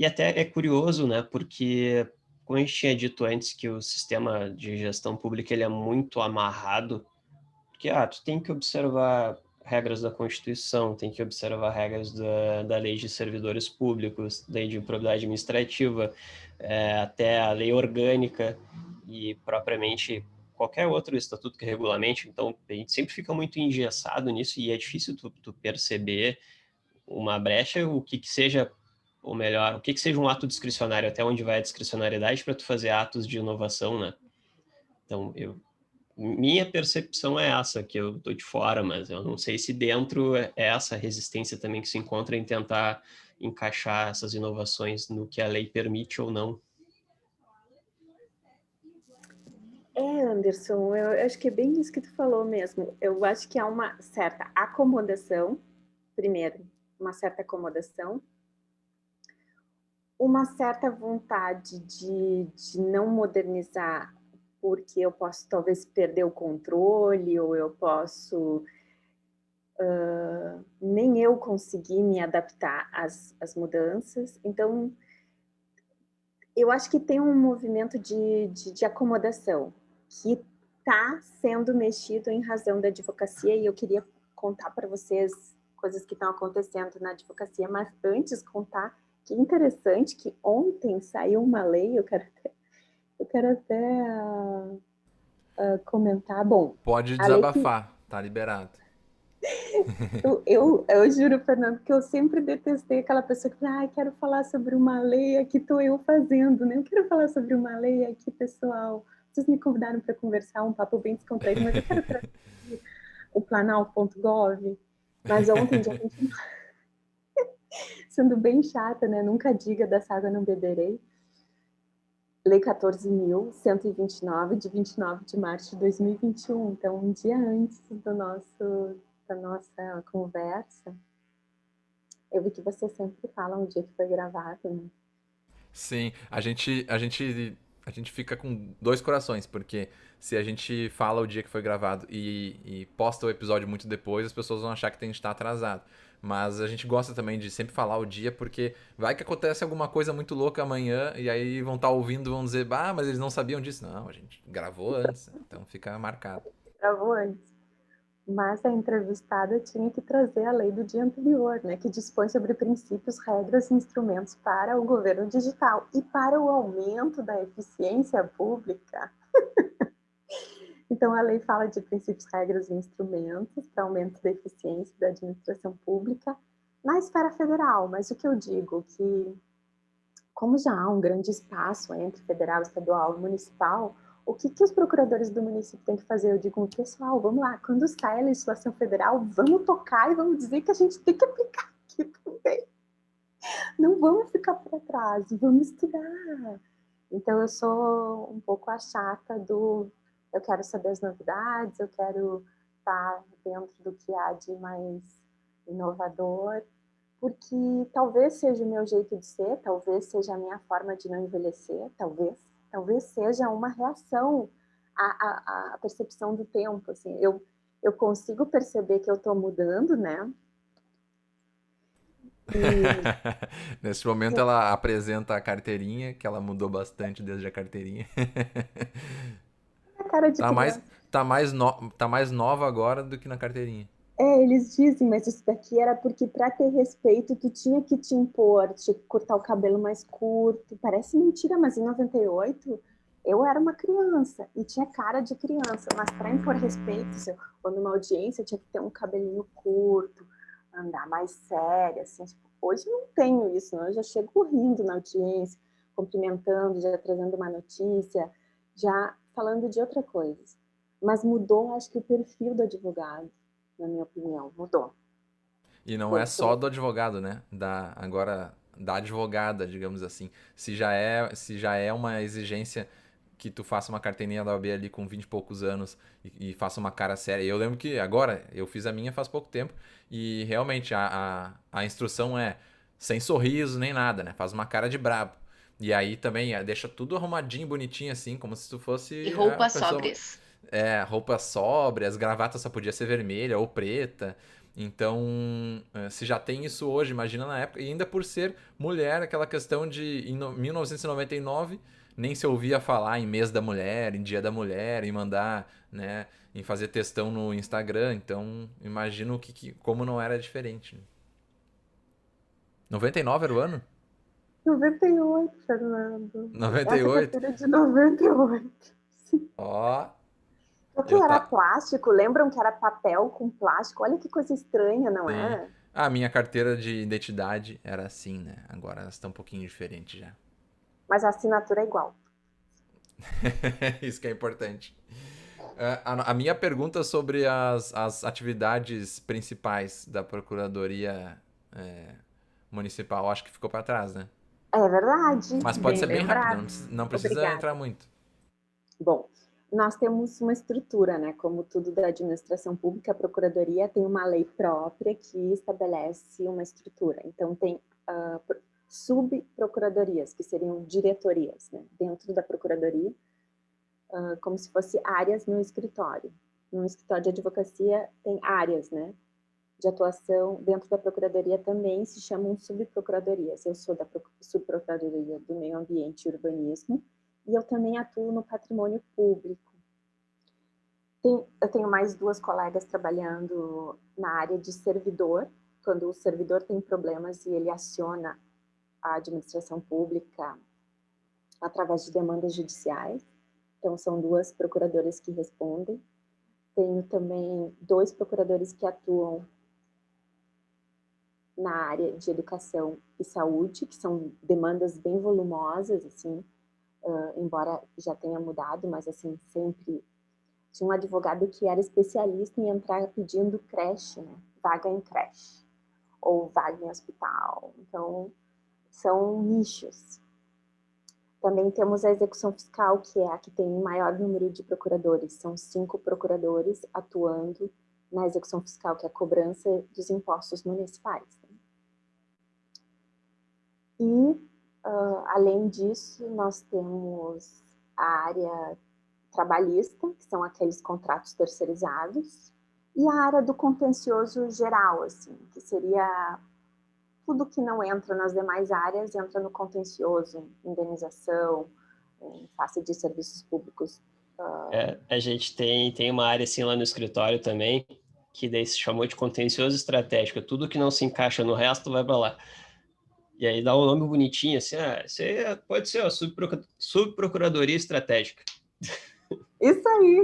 até é curioso, né, porque, como a gente tinha dito antes, que o sistema de gestão pública ele é muito amarrado, porque tu tem que observar regras da Constituição, tem que observar regras da Lei de Servidores Públicos, Lei de Improbidade Administrativa, até a Lei Orgânica e, propriamente, qualquer outro estatuto que regulamente. Então, a gente sempre fica muito engessado nisso e é difícil tu perceber uma brecha, o que seja, ou melhor, o que seja um ato discricionário, até onde vai a discricionariedade para tu fazer atos de inovação, né? Então, minha percepção é essa, que eu estou de fora, mas eu não sei se dentro é essa resistência também que se encontra em tentar encaixar essas inovações no que a lei permite ou não. Anderson, eu acho que é bem isso que tu falou mesmo. Eu acho que há uma certa acomodação, primeiro, uma certa acomodação, uma certa vontade de não modernizar, porque eu posso talvez perder o controle, ou eu posso nem eu conseguir me adaptar às mudanças. Então, eu acho que tem um movimento de acomodação que está sendo mexido em razão da advocacia, e eu queria contar para vocês coisas que estão acontecendo na advocacia, mas antes contar que interessante que ontem saiu uma lei, eu quero Eu quero até comentar. Bom, Pode a lei que desabafar, tá liberado. eu juro, Fernando, que eu sempre detestei aquela pessoa que fala, quero falar sobre uma lei, aqui estou eu fazendo, né? Eu quero falar sobre uma lei aqui, pessoal. Vocês me convidaram para conversar, um papo bem descontraído, mas eu quero trazer o Planalto.gov. Mas ontem, dia 29, sendo bem chata, né? Nunca diga dessa água não beberei. Lei 14.129, de 29 de março de 2021. Então, um dia antes da nossa conversa, eu vi que você sempre fala um dia que foi gravado, né? Sim, a gente fica com dois corações, porque se a gente fala o dia que foi gravado e posta o episódio muito depois, as pessoas vão achar que a gente tá atrasado. Mas a gente gosta também de sempre falar o dia, porque vai que acontece alguma coisa muito louca amanhã, e aí vão estar ouvindo e vão dizer, mas eles não sabiam disso. Não, a gente gravou antes, então fica marcado. Gravou antes. Mas a entrevistada tinha que trazer a lei do dia anterior, né, que dispõe sobre princípios, regras e instrumentos para o governo digital e para o aumento da eficiência pública. Então, a lei fala de princípios, regras e instrumentos para aumento da eficiência da administração pública na esfera federal. Mas o que eu digo que, como já há um grande espaço entre federal, estadual e municipal, o que os procuradores do município têm que fazer? Eu digo, pessoal, vamos lá, quando sai a legislação federal, vamos tocar e vamos dizer que a gente tem que aplicar aqui também. Não vamos ficar para trás, vamos estudar. Então, eu sou um pouco a chata do... Eu quero saber as novidades, eu quero estar dentro do que há de mais inovador, porque talvez seja o meu jeito de ser, talvez seja a minha forma de não envelhecer, talvez seja uma reação à percepção do tempo, assim, eu consigo perceber que eu estou mudando, né? E Nesse momento ela apresenta a carteirinha, que ela mudou bastante desde a carteirinha. a cara de Tá mais, criança. tá mais nova agora do que na carteirinha. Eles dizem, mas isso daqui era porque para ter respeito tu tinha que te impor, tinha que cortar o cabelo mais curto. Parece mentira, mas em 98 eu era uma criança e tinha cara de criança, mas para impor respeito, quando uma audiência tinha que ter um cabelinho curto, andar mais séria, assim, tipo, hoje eu não tenho isso, não. Eu já chego rindo na audiência, cumprimentando, já trazendo uma notícia, já falando de outra coisa. Mas mudou, acho que o perfil do advogado, na minha opinião, mudou. E não é Bom, só do advogado, né? Agora, da advogada, digamos assim. Se já é uma exigência que tu faça uma carteirinha da OAB ali com 20 e poucos anos e faça uma cara séria. Eu lembro que agora, eu fiz a minha faz pouco tempo e realmente a instrução é sem sorriso nem nada, né? Faz uma cara de brabo. E aí também deixa tudo arrumadinho, bonitinho assim, como se tu E fosse a roupas pessoa. sóbrias. Roupas sóbrias, gravata só podia ser vermelha ou preta. Então, se já tem isso hoje, imagina na época. E ainda por ser mulher, aquela questão de em 1999 nem se ouvia falar em mês da mulher, em dia da mulher, em mandar, né, em fazer textão no Instagram. Então, imagino como não era diferente. 99 era o ano? 98, Fernando. Essa 98? carteira é de 98. Ó, Porque eu era tá. plástico, lembram que era papel com plástico? Olha que coisa estranha, não Sim. é? A minha carteira de identidade era assim, né? Agora elas estão um pouquinho diferentes já. Mas a assinatura é igual. Isso que é importante. A minha pergunta sobre as atividades principais da Procuradoria Municipal, acho que ficou para trás, né? É verdade, Mas pode bem ser bem rápido, lembrado. não precisa Obrigada. entrar muito. Bom, nós temos uma estrutura, né? Como tudo da administração pública, a Procuradoria tem uma lei própria que estabelece uma estrutura. Então, tem subprocuradorias, que seriam diretorias, né? Dentro da Procuradoria, como se fosse áreas no escritório. No escritório de advocacia tem áreas, né? De atuação dentro da Procuradoria também se chamam subprocuradorias. Eu sou da subprocuradoria do Meio Ambiente e Urbanismo e eu também atuo no patrimônio público. Eu tenho mais duas colegas trabalhando na área de servidor, quando o servidor tem problemas e ele aciona a administração pública através de demandas judiciais. Então, são 2 procuradoras que respondem. Tenho também 2 procuradores que atuam na área de educação e saúde, que são demandas bem volumosas, assim, embora já tenha mudado, mas assim, sempre tinha um advogado que era especialista em entrar pedindo creche, né? Vaga em creche, ou vaga em hospital. Então, são nichos. Também temos a execução fiscal, que é a que tem o maior número de procuradores. São 5 procuradores atuando na execução fiscal, que é a cobrança dos impostos municipais. E, além disso, nós temos a área trabalhista, que são aqueles contratos terceirizados, e a área do contencioso geral, assim, que seria tudo que não entra nas demais áreas, entra no contencioso, indenização, em face de serviços públicos. A gente tem uma área assim lá no escritório também, que daí se chamou de contencioso estratégico. Tudo que não se encaixa no resto vai para lá. E aí dá um nome bonitinho, assim, você pode ser a subprocuradoria estratégica. Isso aí!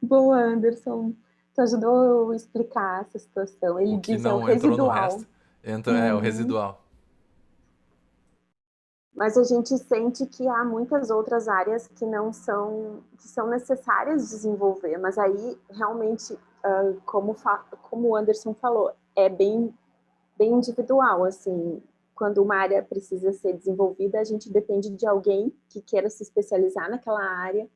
Boa, Anderson. Tu ajudou eu a explicar essa situação. Ele O que diz é o não entrou no residual. resto, é o residual. Mas a gente sente que há muitas outras áreas que não são, que são necessárias desenvolver, mas aí realmente, como o Anderson falou, é bem individual, assim, quando uma área precisa ser desenvolvida, a gente depende de alguém que queira se especializar naquela área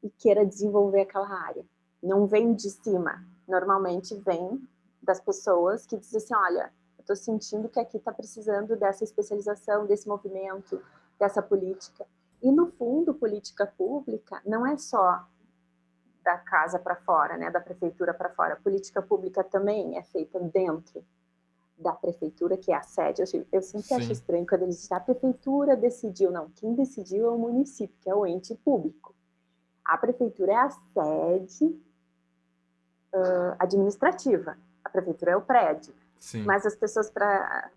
e queira desenvolver aquela área. Não vem de cima, normalmente vem das pessoas que dizem assim, olha, eu estou sentindo que aqui está precisando dessa especialização, desse movimento, dessa política. E, no fundo, política pública não é só da casa para fora, né, da prefeitura para fora. Política pública também é feita dentro da prefeitura, que é a sede. Eu sempre acho estranho quando eles dizem a prefeitura decidiu. Não, quem decidiu é o município, que é o ente público. A prefeitura é a sede administrativa. A prefeitura é o prédio. Sim. Mas as pessoas, para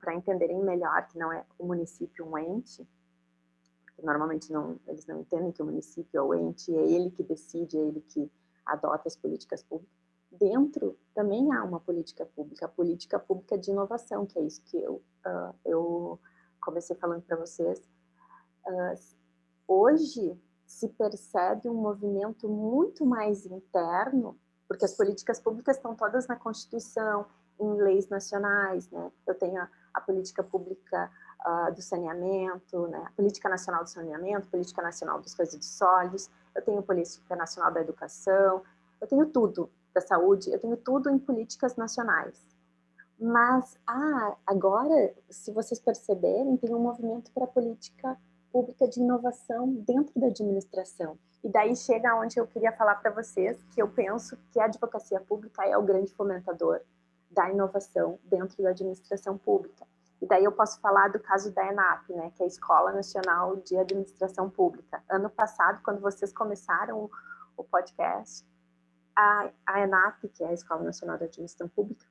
para entenderem melhor que não é o município um ente, porque normalmente eles não entendem que o município é o ente, é ele que decide, é ele que adota as políticas públicas. Dentro também há uma política pública, a política pública de inovação, que é isso que eu comecei falando para vocês. Hoje se percebe um movimento muito mais interno, porque as políticas públicas estão todas na Constituição, em leis nacionais, né? Eu tenho a política pública do saneamento, né? A política nacional do saneamento, política nacional dos resíduos sólidos, eu tenho política nacional da educação, eu tenho tudo da saúde, eu tenho tudo em políticas nacionais. Mas agora, se vocês perceberem, tem um movimento para a política pública de inovação dentro da administração. E daí chega onde eu queria falar para vocês, que eu penso que a advocacia pública é o grande fomentador da inovação dentro da administração pública. E daí eu posso falar do caso da ENAP, né, que é a Escola Nacional de Administração Pública. Ano passado, quando vocês começaram o podcast, a ENAP, que é a Escola Nacional de Administração Pública,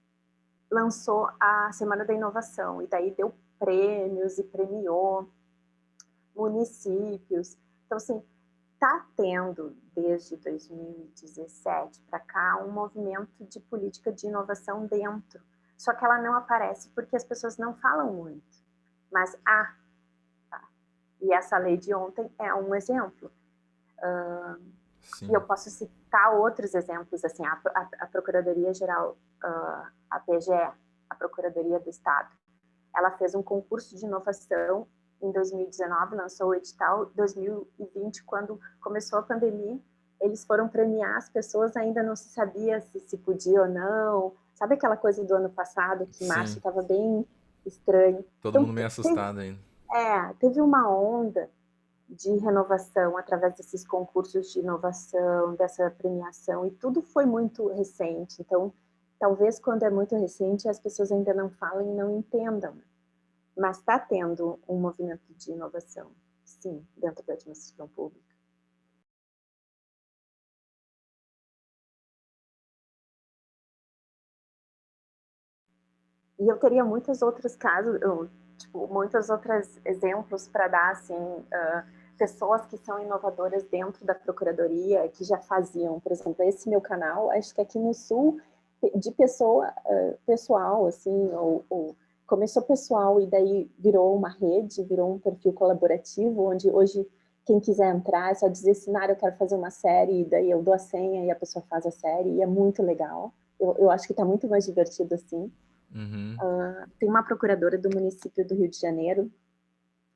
lançou a Semana da Inovação, e daí deu prêmios e premiou municípios. Então, assim, está tendo, desde 2017 para cá, um movimento de política de inovação dentro. Só que ela não aparece porque as pessoas não falam muito. Mas tá. E essa lei de ontem é um exemplo. E eu posso citar outros exemplos, assim, a Procuradoria-Geral, a PGE, a Procuradoria do Estado, ela fez um concurso de inovação em 2019, lançou o edital. 2020, quando começou a pandemia, eles foram premiar as pessoas, ainda não se sabia se podia ou não. Sabe aquela coisa do ano passado, que março estava bem estranho? Todo mundo meio assustado ainda. Teve uma onda de renovação através desses concursos de inovação, dessa premiação, e tudo foi muito recente. Então, talvez quando é muito recente, as pessoas ainda não falam e não entendam. Mas está tendo um movimento de inovação, sim, dentro da administração pública. E eu teria muitos outros casos, tipo, muitos outros exemplos para dar, assim, pessoas que são inovadoras dentro da procuradoria, que já faziam, por exemplo, esse meu canal, acho que aqui no Sul, de pessoa, pessoal, assim, ou começou pessoal e daí virou uma rede, virou um perfil colaborativo, onde hoje quem quiser entrar é só dizer assim, eu quero fazer uma série, e daí eu dou a senha e a pessoa faz a série, e é muito legal. Eu acho que está muito mais divertido assim. Tem uma procuradora do município do Rio de Janeiro,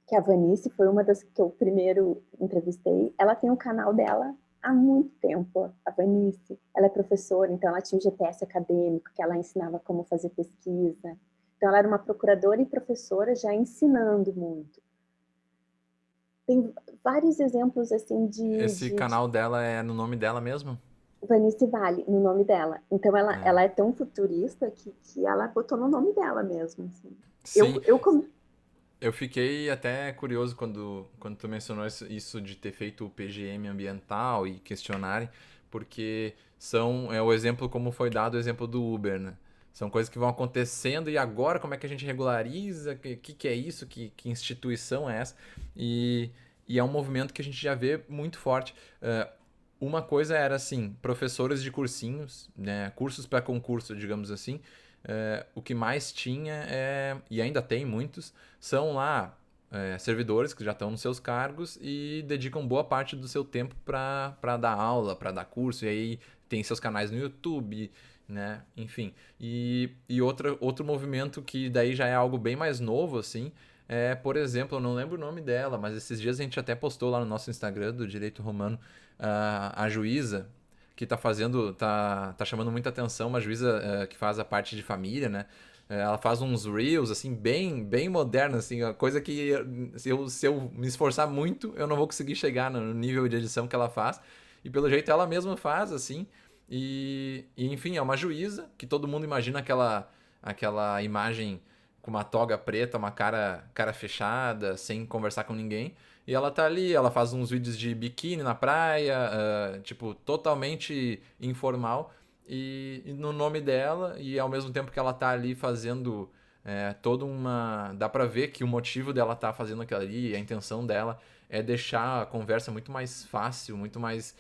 que é a Vanice, foi uma das que eu primeiro entrevistei. Ela tem um canal dela há muito tempo, a Vanice. Ela é professora, então ela tinha um GTS acadêmico, que ela ensinava como fazer pesquisa. Então ela era uma procuradora e professora já ensinando muito. Tem vários exemplos assim Esse canal dela é no nome dela mesmo? Vanice Vale, no nome dela. Então ela é tão futurista que ela botou no nome dela mesmo. Assim. Sim. Eu fiquei até curioso quando tu mencionou isso de ter feito o PGM ambiental e questionário, porque é o exemplo como foi dado o exemplo do Uber, né? São coisas que vão acontecendo e agora como é que a gente regulariza? O que é isso? Que instituição é essa? E é um movimento que a gente já vê muito forte. Uma coisa era assim, professores de cursinhos, né? Cursos para concurso, digamos assim. O que mais tinha, e ainda tem muitos, são lá servidores que já estão nos seus cargos e dedicam boa parte do seu tempo para dar aula, para dar curso, e aí tem seus canais no YouTube, né? Enfim. E outro movimento que daí já é algo bem mais novo, assim, por exemplo, eu não lembro o nome dela, mas esses dias a gente até postou lá no nosso Instagram do Direito Romano a juíza que tá chamando muita atenção, uma juíza que faz a parte de família, né? Ela faz uns reels, assim, bem modernos, assim, coisa que se eu me esforçar muito, eu não vou conseguir chegar no nível de edição que ela faz. E pelo jeito ela mesma faz, assim. Enfim, é uma juíza que todo mundo imagina aquela imagem com uma toga preta, uma cara fechada, sem conversar com ninguém. E ela tá ali, ela faz uns vídeos de biquíni na praia, tipo, totalmente informal. E no nome dela, e ao mesmo tempo que ela tá ali fazendo toda uma. Dá pra ver que o motivo dela tá fazendo aquilo ali, a intenção dela é deixar a conversa muito mais fácil, muito mais.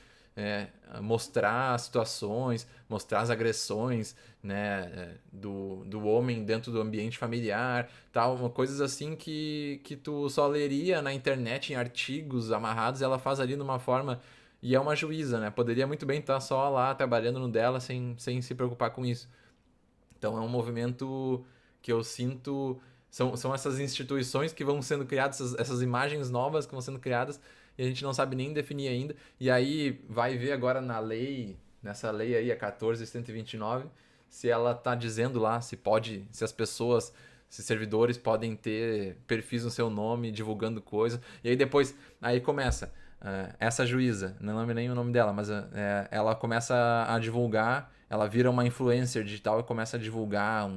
Mostrar as situações, mostrar as agressões, né, do homem dentro do ambiente familiar, tal, coisas assim que tu só leria na internet em artigos amarrados, ela faz ali numa forma, e é uma juíza, né? Poderia muito bem estar só lá trabalhando no dela sem se preocupar com isso. Então é um movimento que eu sinto. São essas instituições que vão sendo criadas, essas imagens novas que vão sendo criadas, e a gente não sabe nem definir ainda. E aí vai ver agora nessa lei aí, a 14.129, se ela está dizendo lá se as pessoas, se servidores podem ter perfis no seu nome, divulgando coisa. E aí depois, aí começa. Essa juíza, não lembro nem o nome dela, mas ela começa a divulgar, ela vira uma influencer digital e começa a divulgar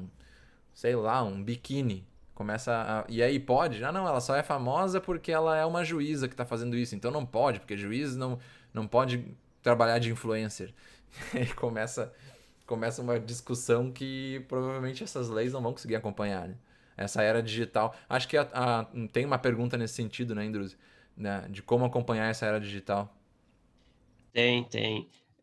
sei lá, um biquíni. E aí pode? Ah, não, ela só é famosa porque ela é uma juíza que está fazendo isso. Então não pode, porque juiz não pode trabalhar de influencer. E aí começa uma discussão que provavelmente essas leis não vão conseguir acompanhar, né? Essa era digital. Acho que tem uma pergunta nesse sentido, né, Indruz? Né, de como acompanhar essa era digital. Tem.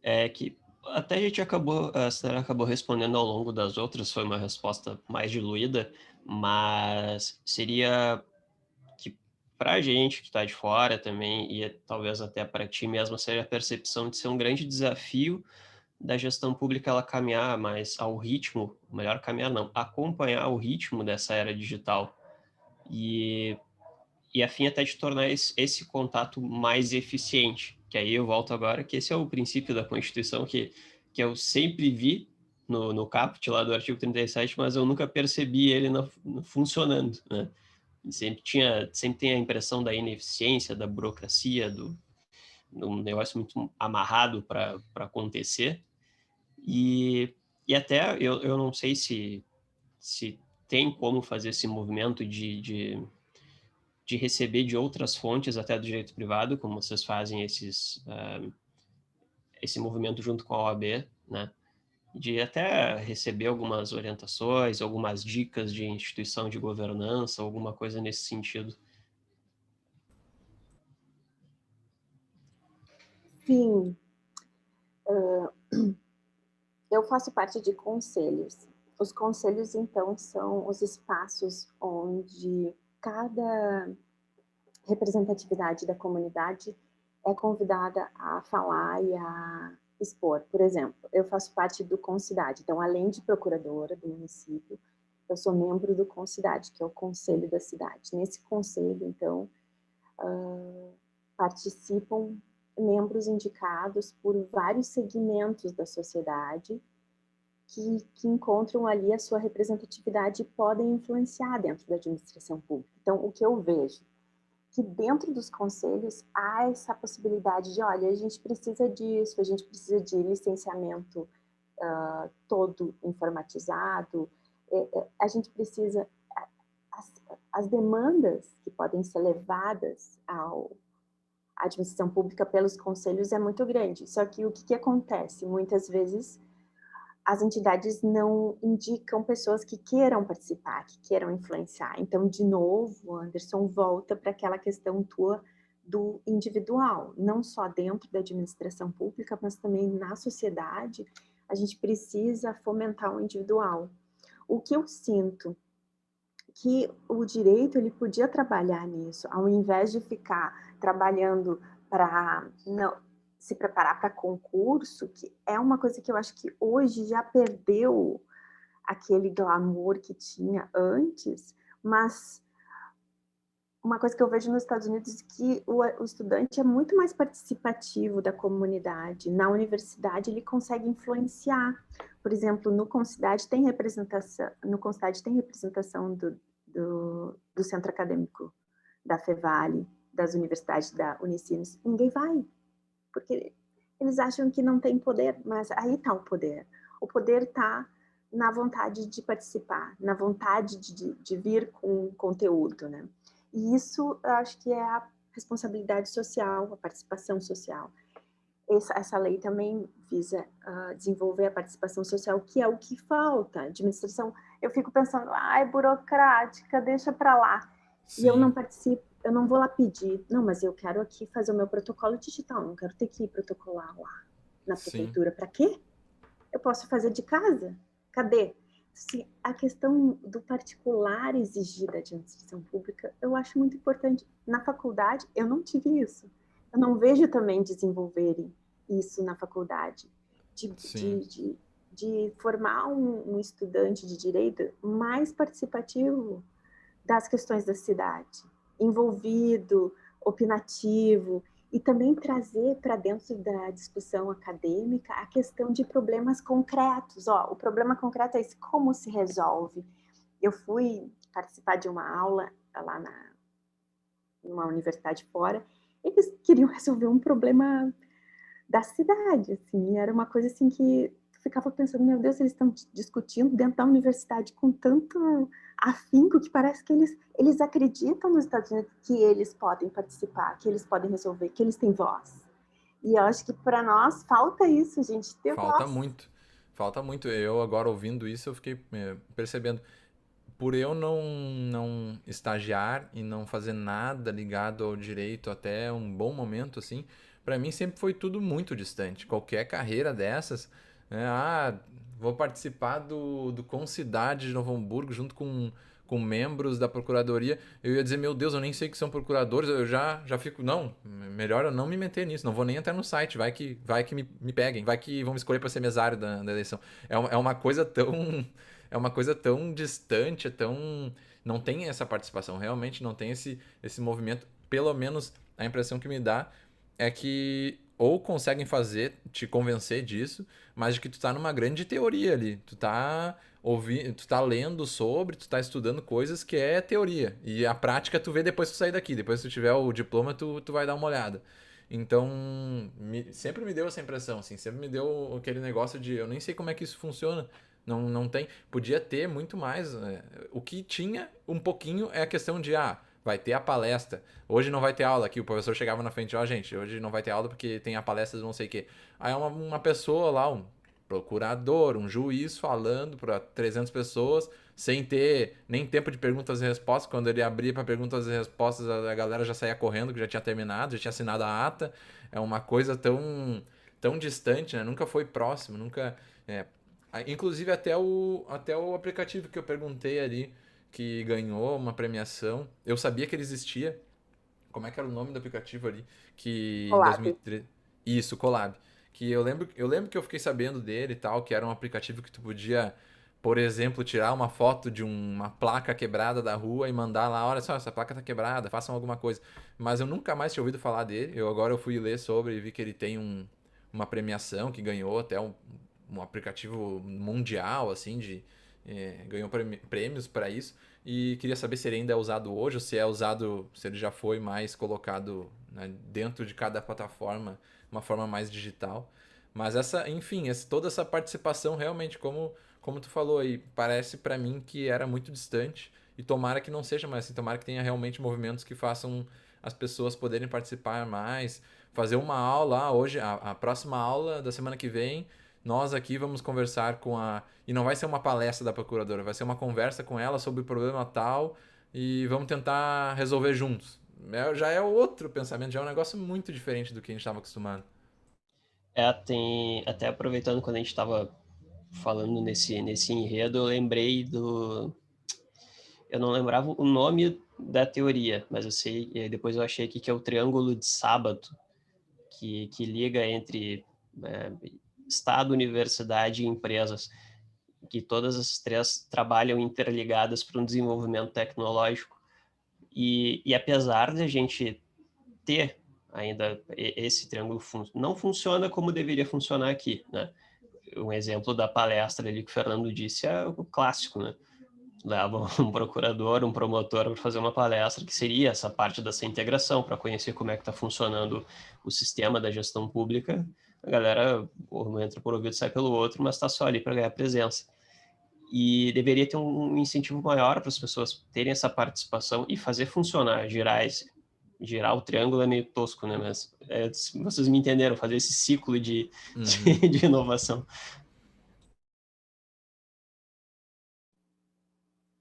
É que até a senhora acabou respondendo ao longo das outras, foi uma resposta mais diluída, mas seria que para a gente que está de fora também, e talvez até para ti mesmo, seria a percepção de ser um grande desafio da gestão pública ela caminhar mais ao ritmo, melhor caminhar não, acompanhar o ritmo dessa era digital. E a fim até de tornar esse contato mais eficiente. Que aí eu volto agora, que esse é o princípio da Constituição que eu sempre vi no caput lá do artigo 37, mas eu nunca percebi ele funcionando, né? Sempre tem a impressão da ineficiência, da burocracia, do um negócio muito amarrado para acontecer. E até eu não sei se tem como fazer esse movimento de receber de outras fontes, até do direito privado, como vocês fazem esse movimento junto com a OAB, né? de até receber algumas orientações, algumas dicas de instituição de governança, alguma coisa nesse sentido. Sim, eu faço parte de conselhos. Os conselhos, então, são os espaços onde cada representatividade da comunidade é convidada a falar e a expor. Por exemplo, eu faço parte do Concidade, então, além de procuradora do município, eu sou membro do Concidade, que é o conselho da cidade. Nesse conselho, então, participam membros indicados por vários segmentos da sociedade que encontram ali a sua representatividade e podem influenciar dentro da administração pública. Então, o que eu vejo que dentro dos conselhos há essa possibilidade de, olha, a gente precisa disso, a gente precisa de licenciamento todo informatizado, a gente precisa, as demandas que podem ser levadas à administração pública pelos conselhos é muito grande. Só que o que acontece? Muitas vezes as entidades não indicam pessoas que queiram participar, que queiram influenciar. Então, de novo, Anderson, volta para aquela questão tua do individual, não só dentro da administração pública, mas também na sociedade, a gente precisa fomentar o individual. O que eu sinto que o direito ele podia trabalhar nisso, ao invés de ficar trabalhando para se preparar para concurso, que é uma coisa que eu acho que hoje já perdeu aquele glamour que tinha antes, mas uma coisa que eu vejo nos Estados Unidos é que o estudante é muito mais participativo da comunidade. Na universidade ele consegue influenciar. Por exemplo, no Concidade tem representação do centro acadêmico da Fevale, das universidades da Unicinos. Ninguém vai, porque eles acham que não tem poder, mas aí está o poder. O poder está na vontade de participar, na vontade de vir com conteúdo, né? E isso, eu acho que é a responsabilidade social, a participação social. Essa lei também visa desenvolver a participação social, que é o que falta. A administração, eu fico pensando, é burocrática, deixa para lá. Sim. E eu não participo, eu não vou lá pedir. Não, mas eu quero aqui fazer o meu protocolo digital, não quero ter que ir protocolar lá na prefeitura. Para quê? Eu posso fazer de casa? Cadê? Se a questão do particular exigir da administração pública, eu acho muito importante. Na faculdade, eu não tive isso. Eu não vejo também desenvolverem isso na faculdade, de formar um estudante de direito mais participativo das questões da cidade, envolvido, opinativo, e também trazer para dentro da discussão acadêmica a questão de problemas concretos. O problema concreto é esse, como se resolve? Eu fui participar de uma aula lá numa universidade fora, eles queriam resolver um problema da cidade, assim, era uma coisa assim que tu ficava pensando, meu Deus, eles estão discutindo dentro da universidade com tanto afinco que parece que eles acreditam nos Estados Unidos que eles podem participar, que eles podem resolver, que eles têm voz. E eu acho que para nós falta isso, gente, ter voz. Falta muito. Eu agora ouvindo isso, eu fiquei percebendo. Por eu não estagiar e não fazer nada ligado ao direito até um bom momento, assim, para mim sempre foi tudo muito distante. Qualquer carreira dessas, né? Vou participar do Concidade de Novo Hamburgo junto com membros da procuradoria. Eu ia dizer, meu Deus, eu nem sei que são procuradores, eu já fico, não, melhor eu não me meter nisso, não vou nem entrar no site, vai que me peguem, vai que vão me escolher para ser mesário da eleição. É uma coisa tão... É uma coisa tão distante, não tem essa participação, realmente não tem esse movimento. Pelo menos a impressão que me dá é que ou conseguem te convencer disso, mas de que tu tá numa grande teoria ali. Tu tá lendo sobre, tu tá estudando coisas que é teoria. E a prática tu vê depois que tu sair daqui. Depois que tu tiver o diploma, tu vai dar uma olhada. Então, sempre me deu essa impressão, assim, sempre me deu aquele negócio de eu nem sei como é que isso funciona. Não tem. Podia ter muito mais. O que tinha um pouquinho é a questão de, vai ter a palestra. Hoje não vai ter aula aqui. O professor chegava na frente, gente, hoje não vai ter aula porque tem a palestra de não sei o quê. Aí uma pessoa lá, procurador, um juiz falando para 300 pessoas, sem ter nem tempo de perguntas e respostas. Quando ele abria para perguntas e respostas, a galera já saía correndo, que já tinha terminado, já tinha assinado a ata. É uma coisa tão distante, né? Nunca foi próximo, nunca... Inclusive até o aplicativo que eu perguntei ali, que ganhou uma premiação, eu sabia que ele existia. Como é que era o nome do aplicativo ali? Que em Olá. 2013... Isso, Collab. Que eu lembro que eu fiquei sabendo dele e tal, que era um aplicativo que tu podia, por exemplo, tirar uma foto de uma placa quebrada da rua e mandar lá, olha só, essa placa tá quebrada, façam alguma coisa. Mas eu nunca mais tinha ouvido falar dele. Eu fui ler sobre e vi que ele tem uma premiação que ganhou até um aplicativo mundial, assim, ganhou prêmios para isso. E queria saber se ele ainda é usado hoje, ou se é usado, se ele já foi mais colocado, né, dentro de cada plataforma, uma forma mais digital. Mas enfim, toda essa participação realmente, como tu falou aí, parece para mim que era muito distante. E tomara que não seja mais assim, tomara que tenha realmente movimentos que façam as pessoas poderem participar mais, fazer uma aula hoje, a próxima aula da semana que vem, nós aqui vamos conversar com a... E não vai ser uma palestra da procuradora, vai ser uma conversa com ela sobre o problema tal e vamos tentar resolver juntos. Já é outro pensamento, já é um negócio muito diferente do que a gente estava acostumado. Tem, até aproveitando quando a gente estava falando nesse enredo, eu lembrei eu não lembrava o nome da teoria, mas eu sei, depois eu achei aqui que é o triângulo de sábado, que liga entre é, Estado, universidade e empresas, que todas as três trabalham interligadas para um desenvolvimento tecnológico. E apesar de a gente ter ainda esse triângulo não funciona como deveria funcionar aqui, né? Um exemplo da palestra ali que o Fernando disse é o clássico, né? Leva um procurador, um promotor para fazer uma palestra que seria essa parte dessa integração, para conhecer como é que está funcionando o sistema da gestão pública. A galera entra por um ouvido e sai pelo outro, mas está só ali para ganhar presença. E deveria ter um incentivo maior para as pessoas terem essa participação e fazer funcionar, girar o triângulo é meio tosco, né? Mas vocês me entenderam, fazer esse ciclo Uhum. de inovação.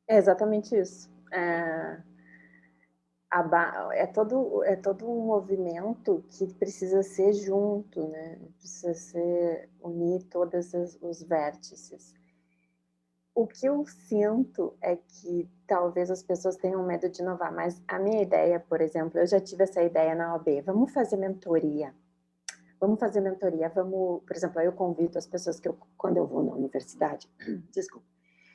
É exatamente isso. É todo um movimento que precisa ser junto, né? Precisa unir todos os vértices. O que eu sinto é que talvez as pessoas tenham medo de inovar, mas a minha ideia, por exemplo, eu já tive essa ideia na OAB, vamos fazer mentoria, por exemplo, eu convido as pessoas quando eu vou na universidade, desculpa,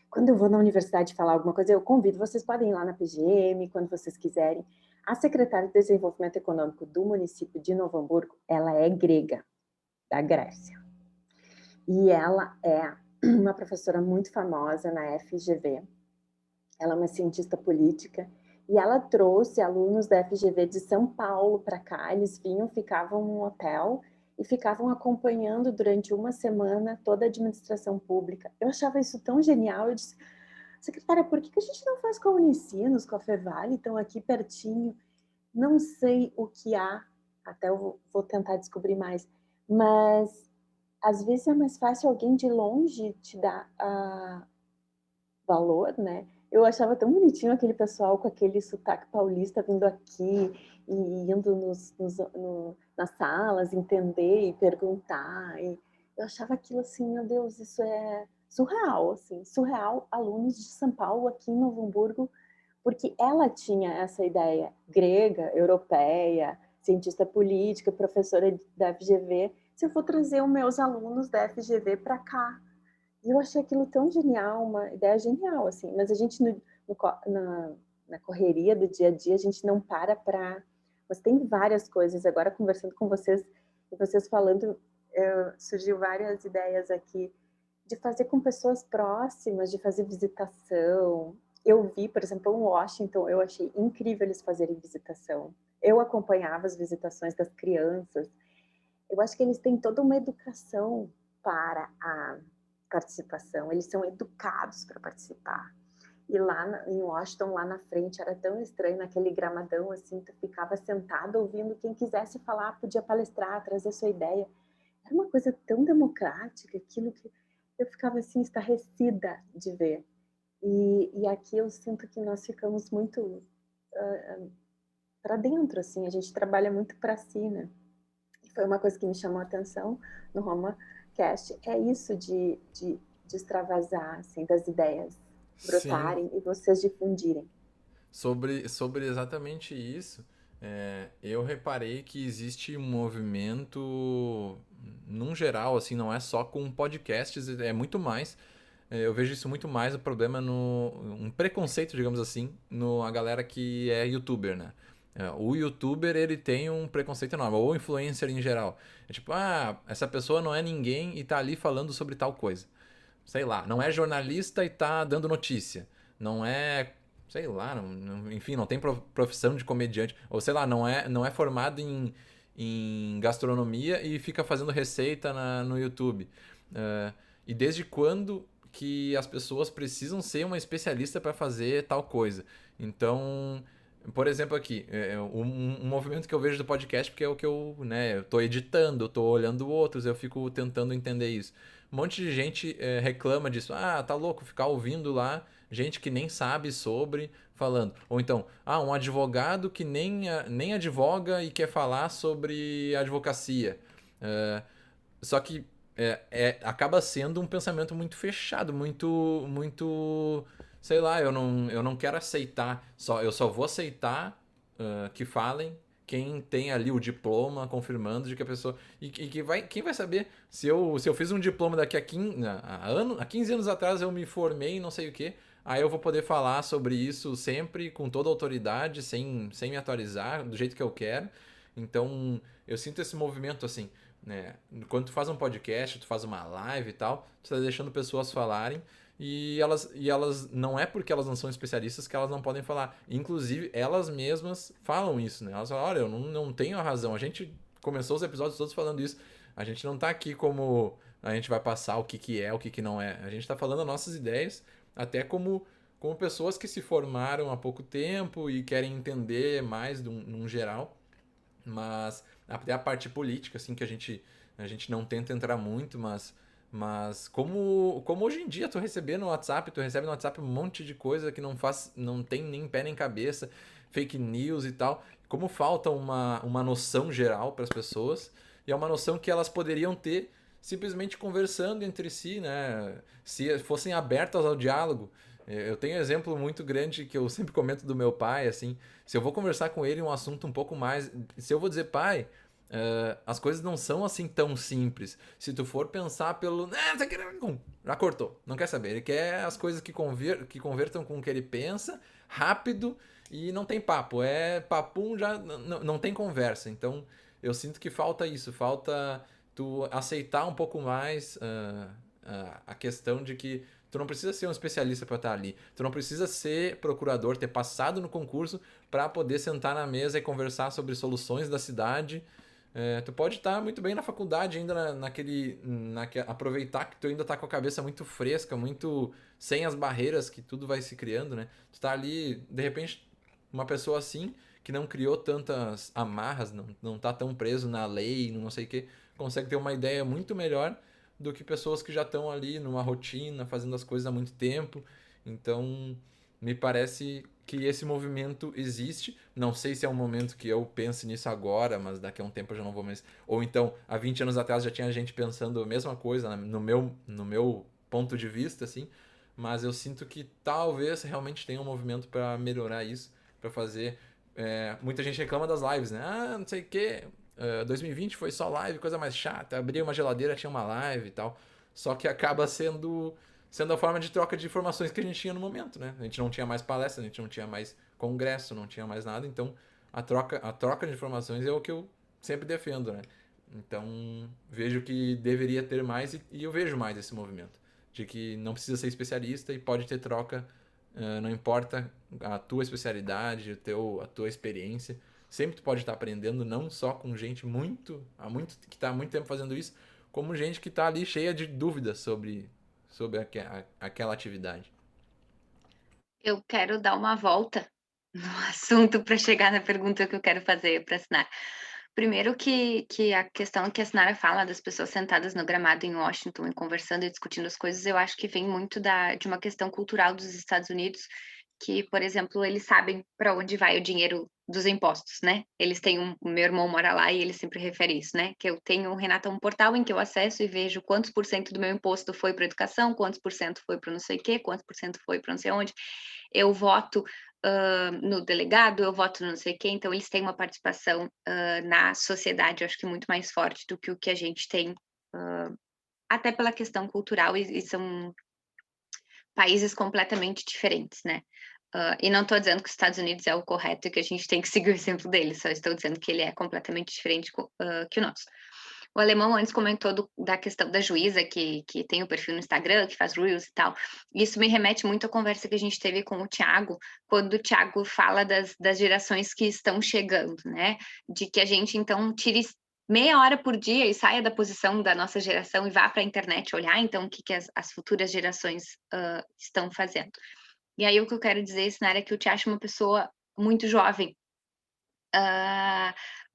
quando eu vou na universidade falar alguma coisa, eu convido, vocês podem ir lá na PGM, quando vocês quiserem. A secretária de Desenvolvimento Econômico do município de Novo Hamburgo, ela é grega, da Grécia. E ela é uma professora muito famosa na FGV. Ela é uma cientista política. E ela trouxe alunos da FGV de São Paulo para cá. Eles vinham, ficavam num hotel e ficavam acompanhando durante uma semana toda a administração pública. Eu achava isso tão genial. Eu disse, secretária, por que a gente não faz com a Unicinos, com a Fevale, estão aqui pertinho? Não sei o que há, até eu vou tentar descobrir mais, mas às vezes é mais fácil alguém de longe te dar valor, né? Eu achava tão bonitinho aquele pessoal com aquele sotaque paulista vindo aqui e indo nas salas, entender e perguntar. E eu achava aquilo assim, meu Deus, isso é surreal, assim, surreal. Alunos de São Paulo aqui em Novo Hamburgo, porque ela tinha essa ideia grega, europeia, cientista política, professora da FGV. Se eu for trazer os meus alunos da FGV para cá, e eu achei aquilo tão genial, uma ideia genial, assim. Mas a gente, na correria do dia a dia, a gente não para... Mas tem várias coisas. Agora, conversando com vocês, e vocês falando, surgiu várias ideias aqui de fazer com pessoas próximas, de fazer visitação. Eu vi, por exemplo, em Washington, eu achei incrível eles fazerem visitação. Eu acompanhava as visitações das crianças. Eu acho que eles têm toda uma educação para a participação, eles são educados para participar. E lá em Washington, lá na frente, era tão estranho, naquele gramadão, assim, tu ficava sentado ouvindo quem quisesse falar, podia palestrar, trazer sua ideia. era uma coisa tão democrática, aquilo que eu ficava assim estarrecida de ver. E aqui eu sinto que nós ficamos muito para dentro, assim, a gente trabalha muito para si, né? E foi uma coisa que me chamou a atenção no RomaCast, é isso de extravasar, assim, das ideias Sim, brotarem e vocês difundirem. sobre exatamente isso, eu reparei que existe um movimento, num geral, assim, não é só com podcasts, é muito mais. Eu vejo isso muito mais o problema no. Um preconceito, digamos assim, no a galera que é youtuber, né? O youtuber, ele tem um preconceito enorme, ou influencer em geral. É tipo, essa pessoa não é ninguém e tá ali falando sobre tal coisa. Sei lá, não é jornalista e tá dando notícia. Não é, sei lá, enfim, não tem profissão de comediante. Ou sei lá, não é formado em gastronomia e fica fazendo receita no YouTube. E desde quando que as pessoas precisam ser uma especialista para fazer tal coisa? Então, por exemplo, aqui, um movimento que eu vejo do podcast, porque é o que eu tô editando, eu tô olhando outros, eu fico tentando entender isso. Um monte de gente reclama disso. Ah, tá louco ficar ouvindo lá gente que nem sabe sobre falando. Ou então, um advogado que nem advoga e quer falar sobre advocacia. É, só que acaba sendo um pensamento muito fechado, muito, sei lá, eu não quero aceitar, eu só vou aceitar que falem quem tem ali o diploma confirmando de que a pessoa. Quem vai saber se eu fiz um diploma daqui a 15 anos atrás eu me formei em não sei o que, aí eu vou poder falar sobre isso sempre com toda a autoridade, sem me atualizar do jeito que eu quero. Então eu sinto esse movimento assim, né? Quando tu faz um podcast, tu faz uma live e tal, tu tá deixando pessoas falarem e elas não é porque elas não são especialistas que elas não podem falar. Inclusive, elas mesmas falam isso, né? Elas falam, olha, eu não tenho a razão. A gente começou os episódios todos falando isso. A gente não tá aqui como a gente vai passar o que é, o que não é. A gente tá falando as nossas ideias, até como pessoas que se formaram há pouco tempo e querem entender mais num geral. Mas até a parte política, assim, que a gente não tenta entrar muito, mas como hoje em dia tu recebe no WhatsApp um monte de coisa que não tem nem pé nem cabeça, fake news e tal, como falta uma noção geral para as pessoas, e é uma noção que elas poderiam ter simplesmente conversando entre si, né? Se fossem abertas ao diálogo. Eu tenho um exemplo muito grande que eu sempre comento do meu pai, assim, se eu vou conversar com ele um assunto um pouco mais. Se eu vou dizer, pai, as coisas não são assim tão simples. Se tu for pensar pelo. Já cortou, não quer saber. Ele quer as coisas que convertam com o que ele pensa, rápido e não tem papo. É papum, já não tem conversa. Então eu sinto que falta isso, falta tu aceitar um pouco mais a questão de que tu não precisa ser um especialista para estar ali. Tu não precisa ser procurador, ter passado no concurso para poder sentar na mesa e conversar sobre soluções da cidade. Tu pode estar muito bem na faculdade ainda aproveitar que tu ainda está com a cabeça muito fresca, muito sem as barreiras que tudo vai se criando, né? Tu tá ali, de repente, uma pessoa assim que não criou tantas amarras, não tá tão preso na lei, não sei o que, consegue ter uma ideia muito melhor do que pessoas que já estão ali numa rotina, fazendo as coisas há muito tempo. Então, me parece que esse movimento existe. Não sei se é um momento que eu pense nisso agora, mas daqui a um tempo eu já não vou mais. Ou então, há 20 anos atrás já tinha gente pensando a mesma coisa, né? no meu ponto de vista, assim. Mas eu sinto que talvez realmente tenha um movimento para melhorar isso, para fazer. Muita gente reclama das lives, né? Não sei o quê. 2020 foi só live, coisa mais chata. Abria uma geladeira, tinha uma live e tal. Só que acaba sendo a forma de troca de informações que a gente tinha no momento, né? A gente não tinha mais palestra, a gente não tinha mais congresso, não tinha mais nada. Então, a troca de informações é o que eu sempre defendo, né? Então, vejo que deveria ter mais e eu vejo mais esse movimento. De que não precisa ser especialista e pode ter troca, não importa a tua especialidade, a tua experiência. Sempre tu pode estar aprendendo, não só com gente que está há muito tempo fazendo isso, como gente que está ali cheia de dúvidas sobre aquela atividade. Eu quero dar uma volta no assunto para chegar na pergunta que eu quero fazer para assinar. Primeiro que a questão que a Sinara fala das pessoas sentadas no gramado em Washington e conversando e discutindo as coisas, eu acho que vem muito de uma questão cultural dos Estados Unidos, que, por exemplo, eles sabem para onde vai o dinheiro dos impostos, né? Eles têm o meu irmão mora lá e ele sempre refere isso, né? Que eu tenho, Renata, um portal em que eu acesso e vejo quantos por cento do meu imposto foi para educação, quantos por cento foi para não sei o quê, quantos por cento foi para não sei onde. Eu voto no delegado, eu voto no não sei quem, então eles têm uma participação na sociedade, eu acho que muito mais forte do que o que a gente tem, até pela questão cultural, e são países completamente diferentes, né? E não estou dizendo que os Estados Unidos é o correto e que a gente tem que seguir o exemplo deles, só estou dizendo que ele é completamente diferente que o nosso. O alemão antes comentou da questão da juíza, que tem o perfil no Instagram, que faz reels e tal. Isso me remete muito à conversa que a gente teve com o Thiago, quando o Thiago fala das gerações que estão chegando, né? De que a gente, então, tire meia hora por dia e saia da posição da nossa geração e vá para a internet olhar, então, o que as futuras gerações estão fazendo. E aí, o que eu quero dizer, Sinara, é que eu te acho uma pessoa muito jovem,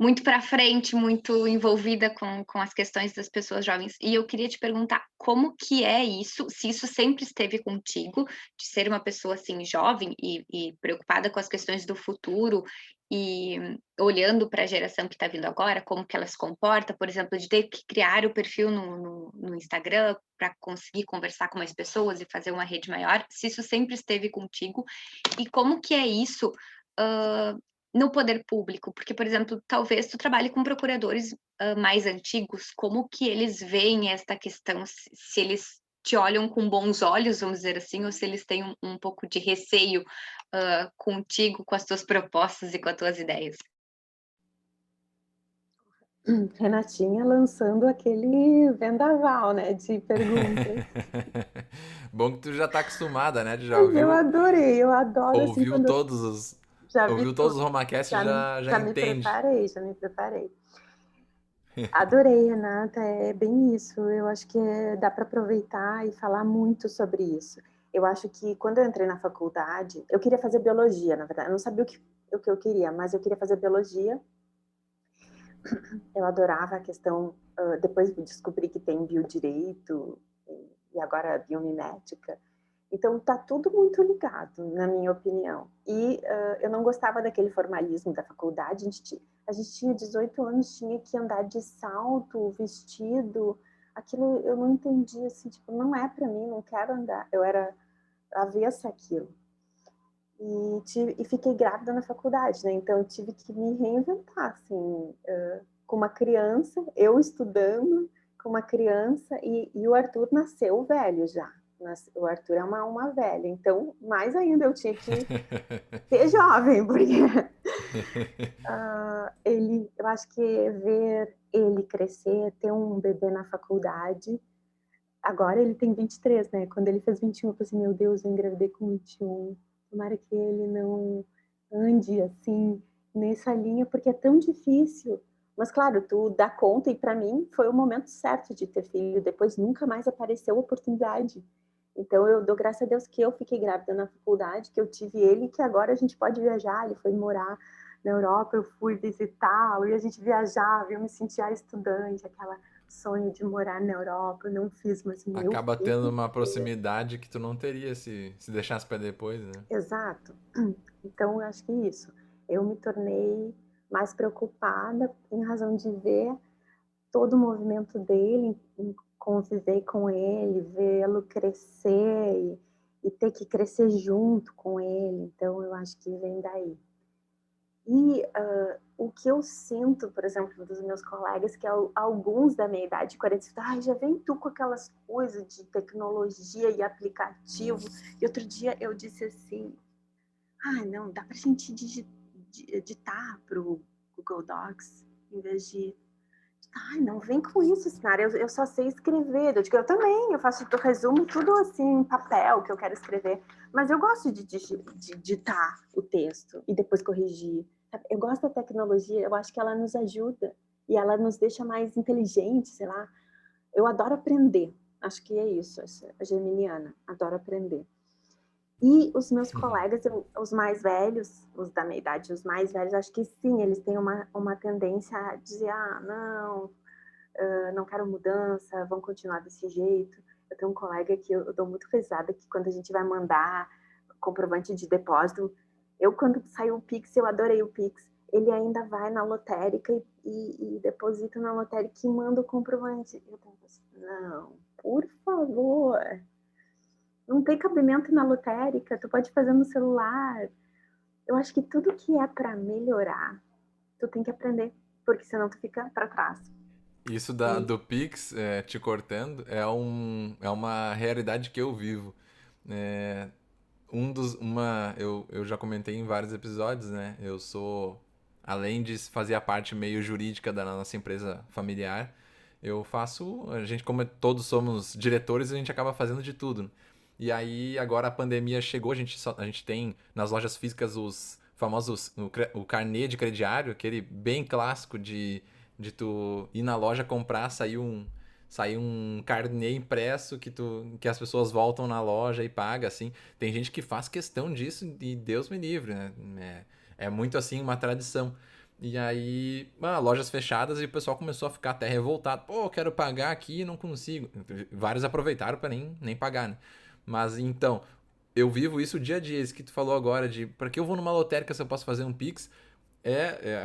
muito para frente, muito envolvida com as questões das pessoas jovens. E eu queria te perguntar como que é isso, se isso sempre esteve contigo, de ser uma pessoa assim jovem e preocupada com as questões do futuro e olhando para a geração que está vindo agora, como que ela se comporta, por exemplo, de ter que criar o perfil no Instagram para conseguir conversar com mais pessoas e fazer uma rede maior, se isso sempre esteve contigo e como que é isso no poder público, porque, por exemplo, talvez tu trabalhe com procuradores mais antigos, como que eles veem esta questão, se eles te olham com bons olhos, vamos dizer assim, ou se eles têm um pouco de receio contigo, com as tuas propostas e com as tuas ideias. Renatinha lançando aquele vendaval, né, de perguntas. Bom que tu já tá acostumada, né? Tu já Mas eu ouviu, adorei, eu adoro assim ouviu quando eu todos os, já vi ouviu todos os tudo, Romacast e já já me entende. preparei, já me preparei. Adorei, Renata, é bem isso. Eu acho que dá para aproveitar e falar muito sobre isso. Eu acho que quando eu entrei na faculdade, eu queria fazer biologia, na verdade. Eu não sabia o que eu queria, mas eu queria fazer biologia. Eu adorava a questão. Depois descobri que tem biodireito e agora biomimética. Então tá tudo muito ligado, na minha opinião. E eu não gostava daquele formalismo da faculdade. A gente tinha 18 anos, tinha que andar de salto, vestido. Aquilo eu não entendia, assim, tipo, não é para mim, não quero andar. Eu era avessa àquilo. E fiquei grávida na faculdade, né? Então eu tive que me reinventar, assim, com uma criança, eu estudando com uma criança, e o Arthur nasceu velho já. O Arthur é uma velha, então mais ainda eu tinha que ser jovem, porque eu acho que ver ele crescer, ter um bebê na faculdade, agora ele tem 23, né? Quando ele fez 21, eu falei assim, meu Deus, eu engravidei com 21, tomara que ele não ande assim, nessa linha, porque é tão difícil. Mas claro, tu dá conta, e para mim foi o momento certo de ter filho, depois nunca mais apareceu a oportunidade. Então eu dou graças a Deus que eu fiquei grávida na faculdade, que eu tive ele, que agora a gente pode viajar. Ele foi morar na Europa, eu fui visitá-lo, e a gente viajava, eu me sentia estudante, aquela sonho de morar na Europa, eu não fiz, mas meu Acaba tendo filho... uma proximidade que tu não teria se deixasse pra depois, né? Exato. Então, eu acho que é isso. Eu me tornei mais preocupada em razão de ver todo o movimento dele, em conviver com ele, vê-lo crescer e ter que crescer junto com ele. Então, eu acho que vem daí. E o que eu sinto, por exemplo, dos meus colegas, que alguns da minha idade, 45, já vem tu com aquelas coisas de tecnologia e aplicativo. E outro dia eu disse assim, não, dá pra gente digitar pro Google Docs, em vez de... não vem com isso, Sinara, eu só sei escrever. Eu digo, eu também, eu resumo tudo assim em papel que eu quero escrever, mas eu gosto de digitar o texto e depois corrigir. Eu gosto da tecnologia, eu acho que ela nos ajuda e ela nos deixa mais inteligentes, sei lá. Eu adoro aprender, acho que é isso, a geminiana, adoro aprender. E os meus colegas, os mais velhos, os da minha idade, os mais velhos, acho que sim, eles têm uma tendência a dizer, não quero mudança, vão continuar desse jeito. Eu tenho um colega que eu dou muito risada, que quando a gente vai mandar comprovante de depósito, quando saiu o Pix, eu adorei o Pix, ele ainda vai na lotérica e deposita na lotérica e manda o comprovante. Eu penso assim, não, por favor, não tem cabimento na lotérica, tu pode fazer no celular. Eu acho que tudo que é para melhorar, tu tem que aprender, porque senão tu fica para trás. Isso do Pix, te cortando, é uma realidade que eu vivo. É, eu já comentei em vários episódios, né? Eu sou, além de fazer a parte meio jurídica da nossa empresa familiar, a gente, como todos somos diretores, a gente acaba fazendo de tudo, né? E aí, agora a pandemia chegou, a gente tem nas lojas físicas os famosos, o carnê de crediário, aquele bem clássico de tu ir na loja comprar, sair um carnê impresso que as pessoas voltam na loja e pagam, assim. Tem gente que faz questão disso e Deus me livre, né? É muito assim uma tradição. E aí, lojas fechadas e o pessoal começou a ficar até revoltado. Pô, eu quero pagar aqui e não consigo. Vários aproveitaram para nem pagar, né? Mas então, eu vivo isso dia a dia, isso que tu falou agora, de para que eu vou numa lotérica se eu posso fazer um Pix?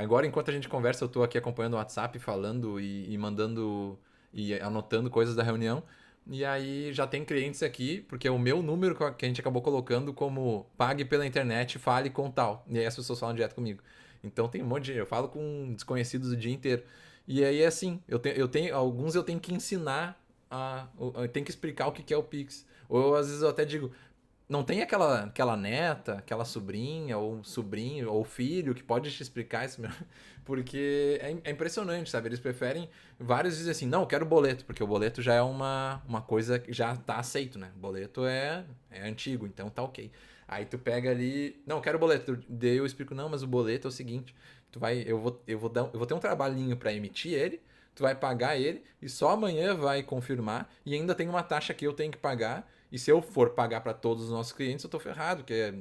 Agora enquanto a gente conversa, eu tô aqui acompanhando o WhatsApp, falando e mandando e anotando coisas da reunião. E aí já tem clientes aqui, porque é o meu número que a gente acabou colocando como pague pela internet, fale com tal. E aí as pessoas falam direto comigo. Então tem um monte de. Eu falo com desconhecidos o dia inteiro. E aí é assim, alguns eu tenho que ensinar eu tenho que explicar o que é o Pix. Ou às vezes eu até digo, não tem aquela neta, aquela sobrinha, ou sobrinho, ou filho que pode te explicar isso mesmo. Porque é impressionante, sabe? Eles preferem. Vários dizem assim, não, eu quero boleto, porque o boleto já é uma coisa que já tá aceito, né? Boleto é antigo, então tá ok. Aí tu pega ali, não, eu quero boleto. Daí eu explico, não, mas o boleto é o seguinte, eu vou ter um trabalhinho para emitir ele, tu vai pagar ele, e só amanhã vai confirmar, e ainda tem uma taxa que eu tenho que pagar. E se eu for pagar para todos os nossos clientes, eu tô ferrado, porque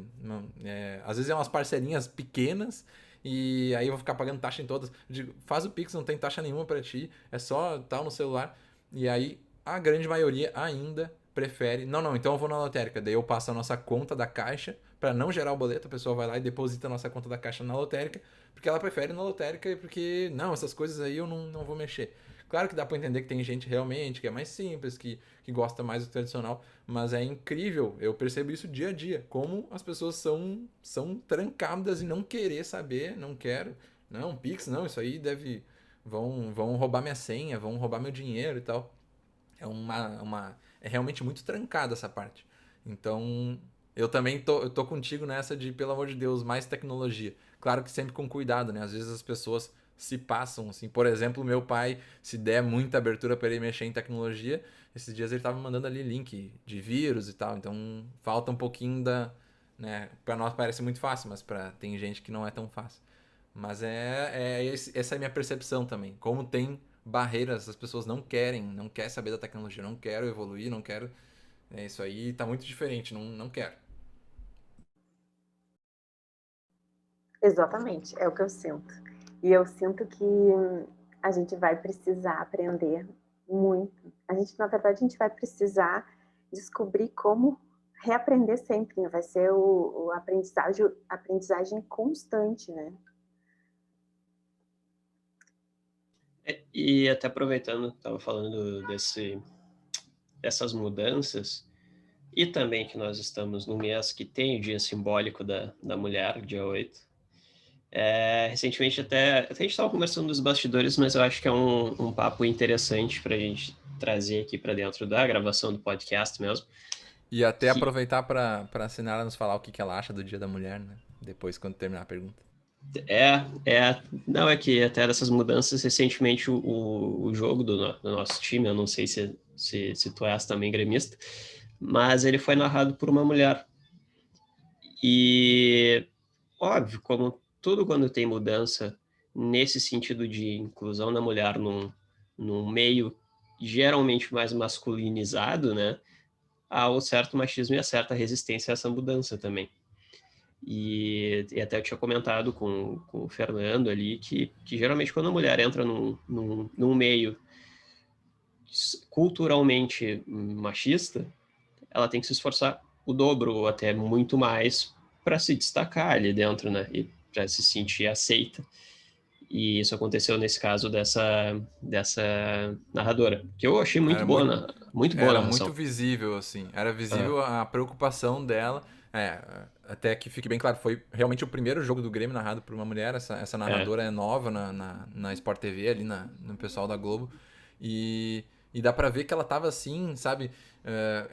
às vezes é umas parcelinhas pequenas e aí eu vou ficar pagando taxa em todas. Eu digo, faz o Pix, não tem taxa nenhuma para ti, é só tal no celular. E aí a grande maioria ainda prefere, não, então eu vou na lotérica, daí eu passo a nossa conta da caixa para não gerar o boleto, a pessoa vai lá e deposita a nossa conta da caixa na lotérica, porque ela prefere na lotérica e porque, não, essas coisas aí eu não vou mexer. Claro que dá para entender que tem gente realmente que é mais simples, que gosta mais do tradicional, mas é incrível, eu percebo isso dia a dia, como as pessoas são trancadas em não querer saber, não quero, não, Pix, não, isso aí vão roubar minha senha, vão roubar meu dinheiro e tal. É realmente muito trancada essa parte. Então, eu tô contigo nessa de, pelo amor de Deus, mais tecnologia. Claro que sempre com cuidado, né? Às vezes as pessoas se passam, assim. Por exemplo, meu pai, se der muita abertura para ele mexer em tecnologia, esses dias ele tava me mandando ali link de vírus e tal. Então, falta um pouquinho né? Para nós parece muito fácil, mas tem gente que não é tão fácil. Mas essa é a minha percepção também. Como tem barreiras, as pessoas não querem saber da tecnologia, não quero evoluir, não quero. Isso aí tá muito diferente, não quero. Exatamente, é o que eu sinto. E eu sinto que a gente vai precisar aprender muito. Na verdade, a gente vai precisar descobrir como reaprender sempre, né? Vai ser o aprendizagem constante, né? E até aproveitando, estava falando dessas mudanças, e também que nós estamos no mês que tem o dia simbólico da mulher, dia 8. Recentemente até a gente estava conversando dos bastidores, mas eu acho que é um papo interessante para a gente trazer aqui para dentro da gravação do podcast mesmo. E até aproveitar para a Sinara nos falar o que ela acha do Dia da Mulher, né? Depois, quando terminar a pergunta. Não, é que até dessas mudanças, recentemente o jogo do nosso time, eu não sei se tu és também gremista, mas ele foi narrado por uma mulher. E, óbvio, como tudo quando tem mudança, nesse sentido de inclusão da mulher num meio geralmente mais masculinizado, né? há o certo machismo e a certa resistência a essa mudança também. E até eu tinha comentado com o Fernando ali que geralmente quando a mulher entra num meio culturalmente machista, ela tem que se esforçar o dobro ou até muito mais para se destacar ali dentro, né? E para se sentir aceita. E isso aconteceu nesse caso dessa narradora, que eu achei Era muito boa a era muito narração. visível, assim. Era Ah, visível a preocupação dela. Até que fique bem claro, foi realmente o primeiro jogo do Grêmio narrado por uma mulher. Essa é, narradora é nova na Sport TV, ali no pessoal da Globo. E dá pra ver que ela tava assim, sabe?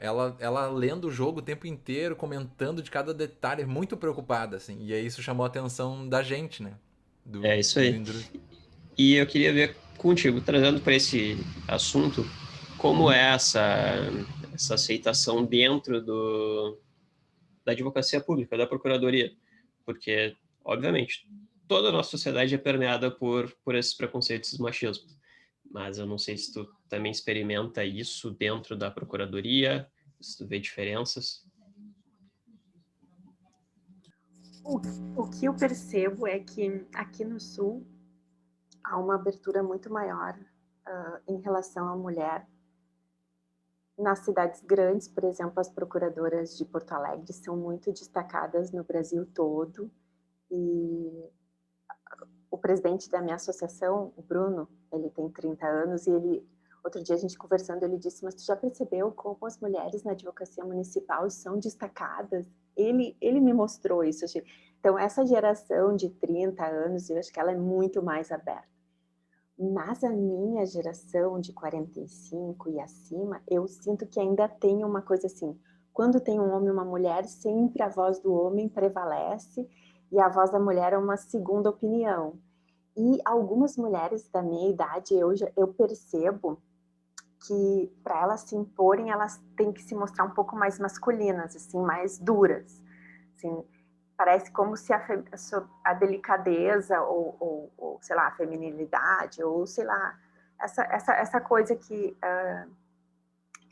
Ela lendo o jogo o tempo inteiro, comentando de cada detalhe, muito preocupada, assim. E aí isso chamou a atenção da gente, né? é isso Do aí. E eu queria ver contigo, trazendo para esse assunto, como é essa aceitação dentro da advocacia pública, da procuradoria. Porque, obviamente, toda a nossa sociedade é permeada por esses preconceitos e machismos. Mas eu não sei se tu também experimenta isso dentro da procuradoria, se tu vê diferenças. O que eu percebo é que aqui no Sul há uma abertura muito maior em relação à mulher. Nas cidades grandes, por exemplo, as procuradoras de Porto Alegre são muito destacadas no Brasil todo. E o presidente da minha associação, o Bruno, ele tem 30 anos e outro dia a gente conversando, ele disse, mas tu já percebeu como as mulheres na advocacia municipal são destacadas? Ele me mostrou isso. Então, essa geração de 30 anos, eu acho que ela é muito mais aberta. Mas a minha geração de 45 e acima, eu sinto que ainda tem uma coisa assim, quando tem um homem e uma mulher, sempre a voz do homem prevalece e a voz da mulher é uma segunda opinião. E algumas mulheres da minha idade, eu percebo que para elas se imporem, elas têm que se mostrar um pouco mais masculinas, assim, mais duras. Assim, parece como se a delicadeza ou, sei lá, a feminilidade, ou sei lá, essa coisa que é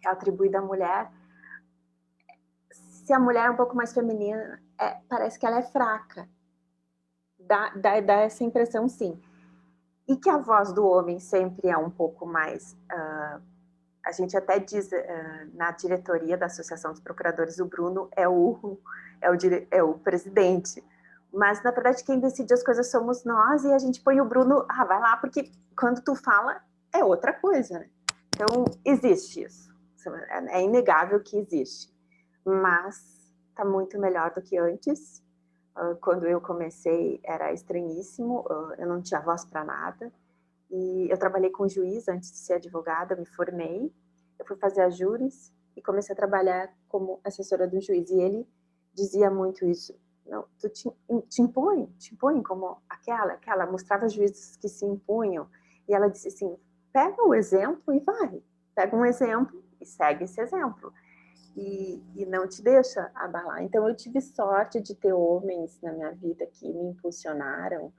atribuída à mulher, se a mulher é um pouco mais feminina, parece que ela é fraca. Dá essa impressão, sim. E que a voz do homem sempre é um pouco mais... a gente até diz, na diretoria da Associação dos Procuradores, o Bruno é o presidente. Mas, na verdade, quem decide as coisas somos nós e a gente põe o Bruno, vai lá, porque quando tu fala é outra coisa, né? Então, existe isso. É inegável que existe. Mas está muito melhor do que antes. Quando eu comecei, era estranhíssimo, eu não tinha voz para nada. E eu trabalhei com juiz antes de ser advogada, me formei. Eu fui fazer a júris e comecei a trabalhar como assessora do juiz. E ele dizia muito isso. Não, tu te impõe como aquela. Mostrava juízes que se impunham. E ela disse assim, pega o exemplo e vai. Pega um exemplo e segue esse exemplo. E não te deixa abalar. Então, eu tive sorte de ter homens na minha vida que me impulsionaram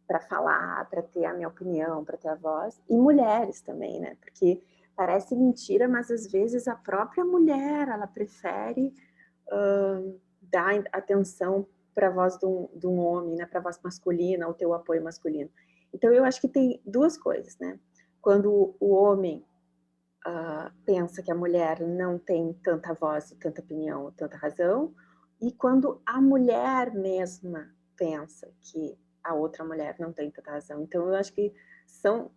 para falar, para ter a minha opinião, para ter a voz, e mulheres também, né? Porque parece mentira, mas às vezes a própria mulher, ela prefere dar atenção para a voz de um homem, né? Para a voz masculina, o teu apoio masculino. Então, eu acho que tem duas coisas, né? Quando o homem pensa que a mulher não tem tanta voz, tanta opinião, tanta razão, e quando a mulher mesma pensa que a outra mulher não tem tanta razão. Então, eu acho que são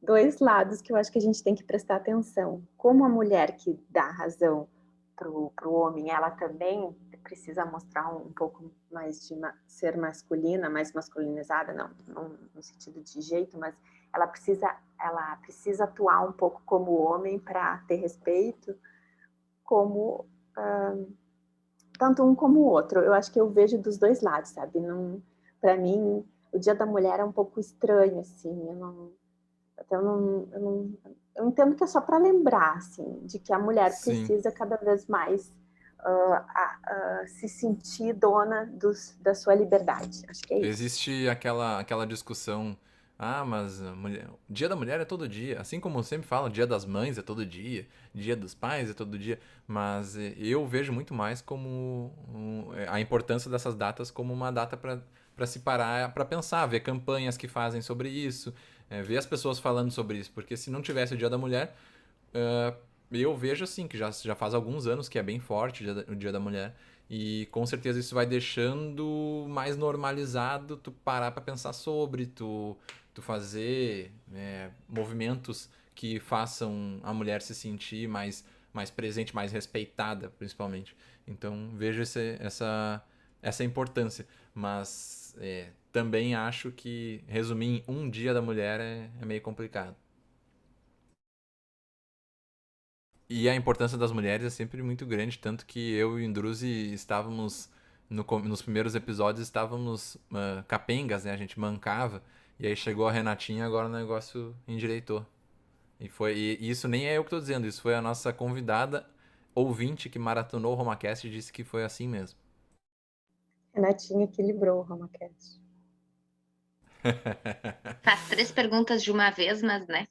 dois lados que eu acho que a gente tem que prestar atenção. Como a mulher que dá razão para o homem, ela também precisa mostrar um pouco mais de ser masculina, mais masculinizada, não no sentido de jeito, mas ela precisa atuar um pouco como homem para ter respeito, como tanto um como o outro. Eu acho que eu vejo dos dois lados, sabe? Para mim, o Dia da Mulher é um pouco estranho, assim. Eu entendo que é só para lembrar, assim, de que a mulher Sim. precisa cada vez mais se sentir dona da sua liberdade. Acho que é isso. Existe aquela discussão Ah, mas Dia da Mulher é todo dia. Assim como eu sempre falo, Dia das Mães é todo dia, Dia dos Pais é todo dia. Mas eu vejo muito mais como a importância dessas datas como uma data para se parar, para pensar, ver campanhas que fazem sobre isso, ver as pessoas falando sobre isso. Porque se não tivesse o Dia da Mulher, ah, eu vejo assim, que já faz alguns anos que é bem forte o Dia da Mulher. E com certeza isso vai deixando mais normalizado tu parar pra pensar sobre, tu fazer movimentos que façam a mulher se sentir mais presente, mais respeitada, principalmente. Então vejo essa importância. Mas também acho que resumir em um dia da mulher é meio complicado. E a importância das mulheres é sempre muito grande, tanto que eu e o Indruzi estávamos, nos primeiros episódios, estávamos capengas, né? A gente mancava, e aí chegou a Renatinha e agora o negócio endireitou. E isso nem é eu que estou dizendo, isso foi a nossa convidada ouvinte que maratonou o RomaCast e disse que foi assim mesmo. Renatinha equilibrou o RomaCast. Faz 3 perguntas de uma vez, mas, né?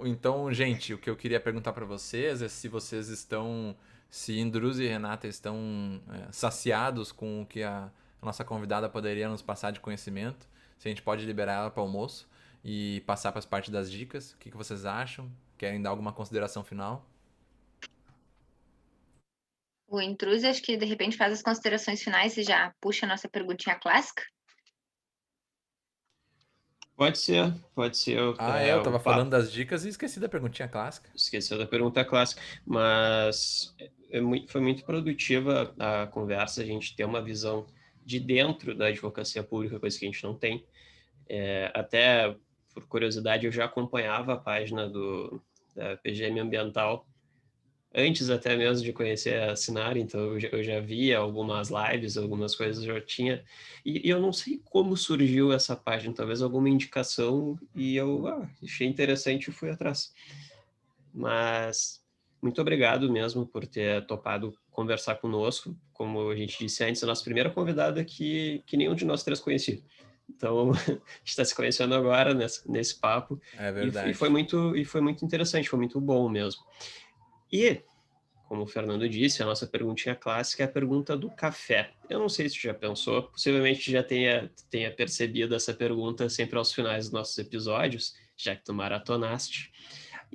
Então, gente, o que eu queria perguntar para vocês é se vocês estão, se Indruz e Renata estão saciados com o que a nossa convidada poderia nos passar de conhecimento, se a gente pode liberar ela para almoço e passar para as partes das dicas. O que vocês acham? Querem dar alguma consideração final? O intruso, acho que de repente faz as considerações finais e já puxa a nossa perguntinha clássica. Pode ser, pode ser. Eu O tava falando papo. das dicas e esqueci da perguntinha clássica. Esqueceu da pergunta clássica, mas foi muito produtiva a conversa, a gente ter uma visão de dentro da advocacia pública, coisa que a gente não tem. Até por curiosidade, eu já acompanhava a página da PGM Ambiental antes até mesmo de conhecer a Sinara, então eu já via algumas lives, algumas coisas eu já tinha, e eu não sei como surgiu essa página, talvez alguma indicação, e eu achei interessante e fui atrás. Mas muito obrigado mesmo por ter topado conversar conosco. Como a gente disse antes, a nossa primeira convidada que nenhum de nós três conhecia. Então, a gente está se conhecendo agora nesse papo. É E verdade. foi muito interessante, foi muito bom mesmo. E, como o Fernando disse, a nossa perguntinha clássica é a pergunta do café. Eu não sei se você já pensou, possivelmente já tenha percebido essa pergunta sempre aos finais dos nossos episódios, já que tu maratonaste.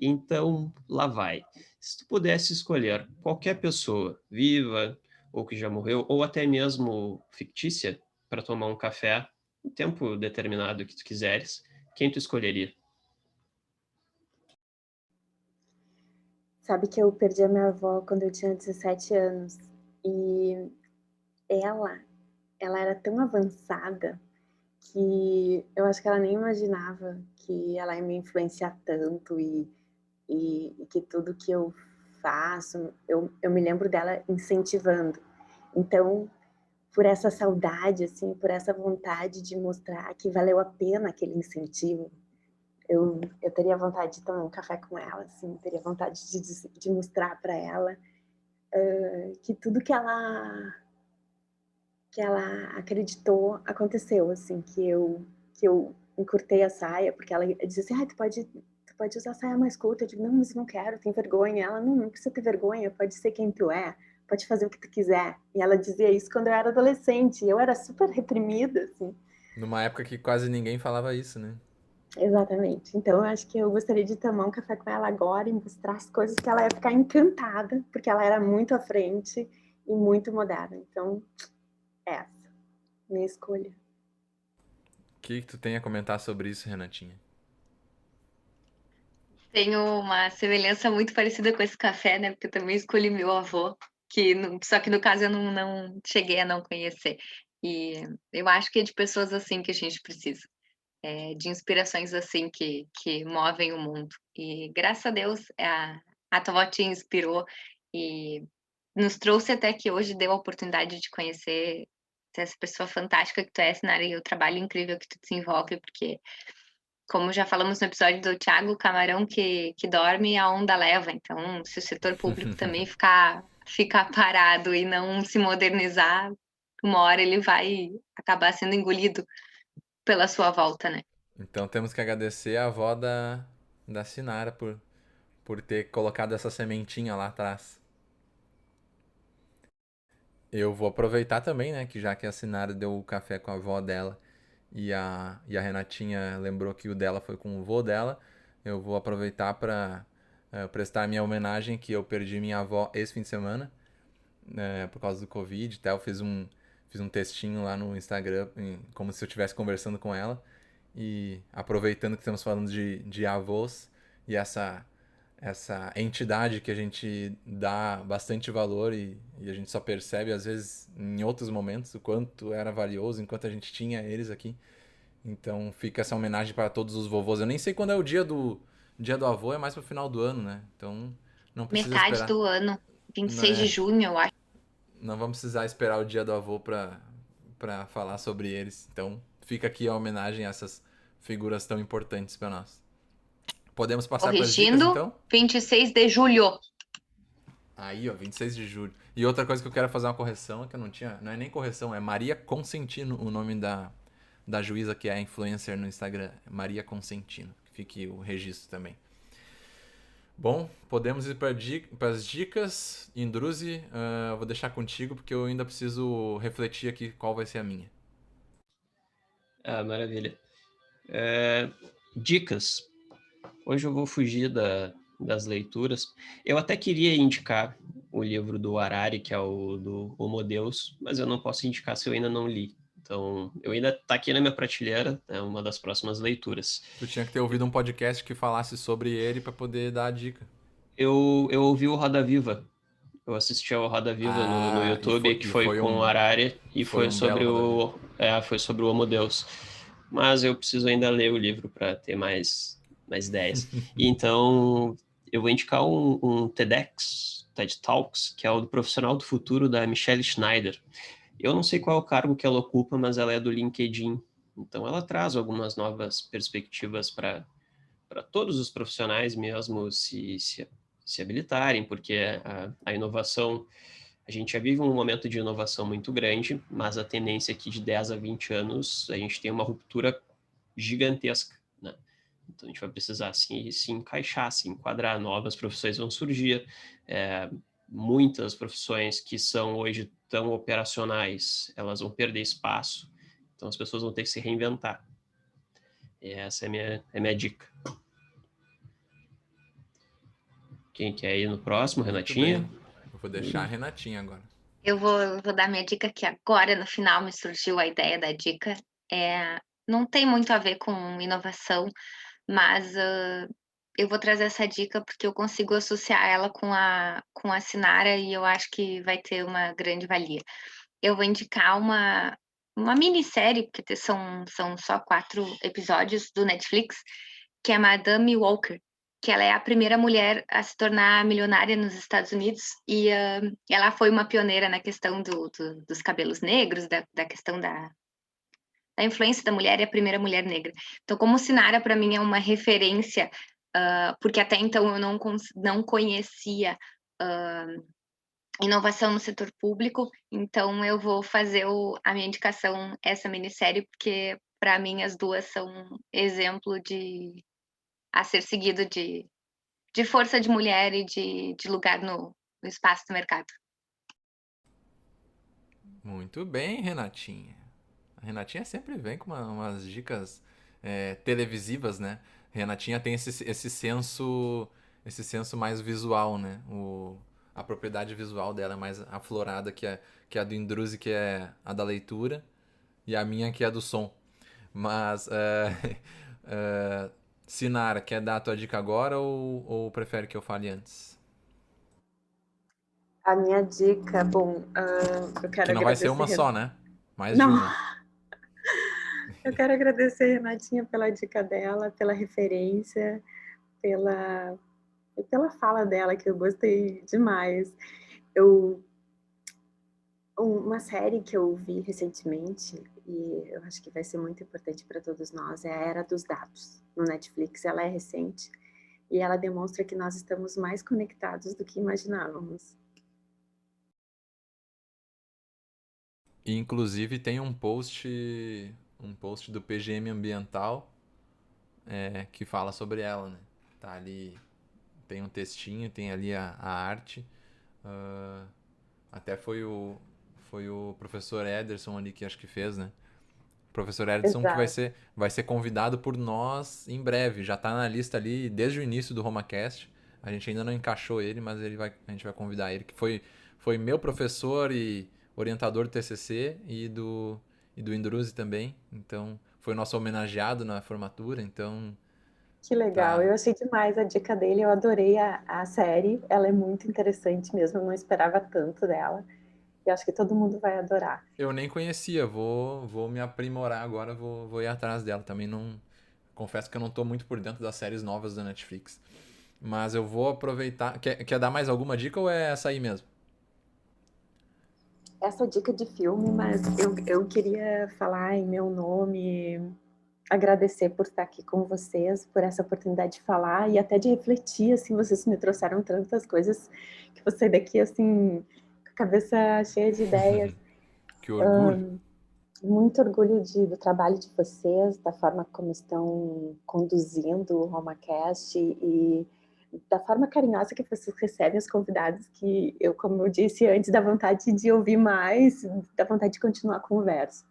Então, lá vai. Se tu pudesse escolher qualquer pessoa, viva ou que já morreu, ou até mesmo fictícia, para tomar um café, um tempo determinado que tu quiseres, quem tu escolheria? Sabe que eu perdi a minha avó quando eu tinha 17 anos. E ela, ela era tão avançada que eu acho que ela nem imaginava que ela ia me influenciar tanto e que tudo que eu faço, eu me lembro dela incentivando. Então, por essa saudade, assim, por essa vontade de mostrar que valeu a pena aquele incentivo, eu teria vontade de tomar um café com ela, assim, teria vontade de mostrar para ela que tudo que ela acreditou aconteceu, assim, que eu encurtei a saia, porque ela disse assim, tu pode usar a saia mais curta. Eu digo, não, mas eu não quero, tenho vergonha. Ela, não precisa ter vergonha, pode ser quem tu é, pode fazer o que tu quiser. E ela dizia isso quando eu era adolescente, e eu era super reprimida, assim. Numa época que quase ninguém falava isso, né? Exatamente. Então, eu acho que eu gostaria de tomar um café com ela agora e mostrar as coisas que ela ia ficar encantada, porque ela era muito à frente e muito moderna. Então, essa, minha escolha. O que tu tem a comentar sobre isso, Renatinha? Tenho uma semelhança muito parecida com esse café, né? Porque eu também escolhi meu avô, só que no caso eu não cheguei a não conhecer. E eu acho que é de pessoas assim que a gente precisa, de inspirações assim que movem o mundo. E graças a Deus a tua avó te inspirou e nos trouxe até que hoje deu a oportunidade de conhecer essa pessoa fantástica que tu és, Nara, e o trabalho incrível que tu desenvolve, porque como já falamos no episódio do Thiago, o camarão que dorme, a onda leva. Então, se o setor público também ficar parado e não se modernizar, uma hora ele vai acabar sendo engolido pela sua volta, né? Então temos que agradecer a avó da Sinara por ter colocado essa sementinha lá atrás. Eu vou aproveitar também, né, que já que a Sinara deu o café com a avó dela e a Renatinha lembrou que o dela foi com o vô dela, eu vou aproveitar para prestar minha homenagem, que eu perdi minha avó esse fim de semana, por causa do Covid e tal. Fiz um textinho lá no Instagram, como se eu estivesse conversando com ela. E aproveitando que estamos falando de avós e essa entidade que a gente dá bastante valor e a gente só percebe, às vezes, em outros momentos, o quanto era valioso enquanto a gente tinha eles aqui. Então fica essa homenagem para todos os vovôs. Eu nem sei quando é o dia do avô, é mais pro final do ano, né? Então não precisa Metade esperar. do ano, 26 de Né? junho, eu acho. Não vamos precisar esperar o dia do avô para falar sobre eles. Então fica aqui a homenagem a essas figuras tão importantes para nós. Podemos passar para as dicas, Corrigindo, então? 26 de julho. Aí, ó, 26 de julho. E outra coisa que eu quero fazer uma correção, é que eu não tinha, não é nem correção, é Maria Consentino, o nome da juíza que é influencer no Instagram. Maria Consentino. Fique o registro também. Bom, podemos ir para as dicas. Indruzi, vou deixar contigo porque eu ainda preciso refletir aqui qual vai ser a minha. Ah, maravilha. Dicas. Hoje eu vou fugir das leituras. Eu até queria indicar o livro do Harari, que é o do Homo Deus, mas eu não posso indicar se eu ainda não li. Então, eu ainda está aqui na minha prateleira, é uma das próximas leituras. Tu tinha que ter ouvido um podcast que falasse sobre ele para poder dar a dica. Eu ouvi o Roda Viva. Eu assisti ao Roda Viva no Ah, YouTube, que foi foi com o Harari, e foi foi um belo sobre Roda Viva. foi sobre o Homo Deus. Mas eu preciso ainda ler o livro para ter mais ideias. E então, eu vou indicar um TEDx, TED Talks, que é o do Profissional do Futuro, da Michelle Schneider. Eu não sei qual é o cargo que ela ocupa, mas ela é do LinkedIn. Então, ela traz algumas novas perspectivas para todos os profissionais mesmo se habilitarem, porque a inovação, a gente já vive um momento de inovação muito grande, mas a tendência aqui de 10 a 20 anos, a gente tem uma ruptura gigantesca, né? Então a gente vai precisar se encaixar, se enquadrar, novas profissões vão surgir, muitas profissões que são hoje tão operacionais, elas vão perder espaço, então as pessoas vão ter que se reinventar. E essa é a minha dica. Quem quer ir no próximo? Muito Renatinha? bem. Eu vou deixar a Renatinha agora. Eu vou dar minha dica que agora, no final, me surgiu a ideia da dica. Não tem muito a ver com inovação, mas eu vou trazer essa dica porque eu consigo associar ela com a Sinara e eu acho que vai ter uma grande valia. Eu vou indicar uma minissérie, porque são só 4 episódios do Netflix, que é Madame Walker, que ela é a primeira mulher a se tornar milionária nos Estados Unidos e ela foi uma pioneira na questão dos cabelos negros, da questão da influência da mulher e a primeira mulher negra. Então, como Sinara, para mim, é uma referência, porque até então eu não conhecia inovação no setor público, então eu vou fazer a minha indicação, essa minissérie, porque para mim as duas são exemplo a ser seguido de força de mulher e de lugar no espaço do mercado. Muito bem, Renatinha. A Renatinha sempre vem com umas dicas televisivas, né? Renatinha tem esse senso mais visual, né? A propriedade visual dela é mais aflorada que a do Indruzi, que é a da leitura, e a minha que é a do som. Mas, Sinara, quer dar a tua dica agora ou prefere que eu fale antes? A minha dica, bom, eu quero Que não vai ser agradecer. uma só, né? Mais de Não, uma. eu quero agradecer a Renatinha pela dica dela, pela referência, pela fala dela, que eu gostei demais. Uma série que eu vi recentemente, e eu acho que vai ser muito importante para todos nós, é a Era dos Dados, no Netflix. Ela é recente e ela demonstra que nós estamos mais conectados do que imaginávamos. E, inclusive, tem um post do PGM Ambiental que fala sobre ela, né? Tá ali, tem um textinho, tem ali a arte. Ah, até foi o professor Ederson ali que acho que fez, né? Professor Ederson que Exato. vai ser convidado por nós em breve. Já tá na lista ali desde o início do RomaCast. A gente ainda não encaixou ele, mas a gente vai convidar ele, que foi meu professor e orientador do TCC e do Indruzi também. Então, foi nosso homenageado na formatura. Então, Que legal, tá. eu achei demais a dica dele, eu adorei a série, ela é muito interessante mesmo, eu não esperava tanto dela, e acho que todo mundo vai adorar. Eu nem conhecia, vou me aprimorar agora, vou ir atrás dela. Também não. Confesso que eu não tô muito por dentro das séries novas da Netflix. Mas eu vou aproveitar. Quer dar mais alguma dica ou é essa aí mesmo? Essa dica de filme, mas eu queria falar em meu nome, agradecer por estar aqui com vocês, por essa oportunidade de falar e até de refletir, assim, vocês me trouxeram tantas coisas que vou sair daqui, assim, com a cabeça cheia de ideias. Que orgulho. Muito orgulho do trabalho de vocês, da forma como estão conduzindo o RomaCast e da forma carinhosa que vocês recebem os convidados, que eu, como eu disse antes, dá vontade de ouvir mais, dá vontade de continuar a conversa.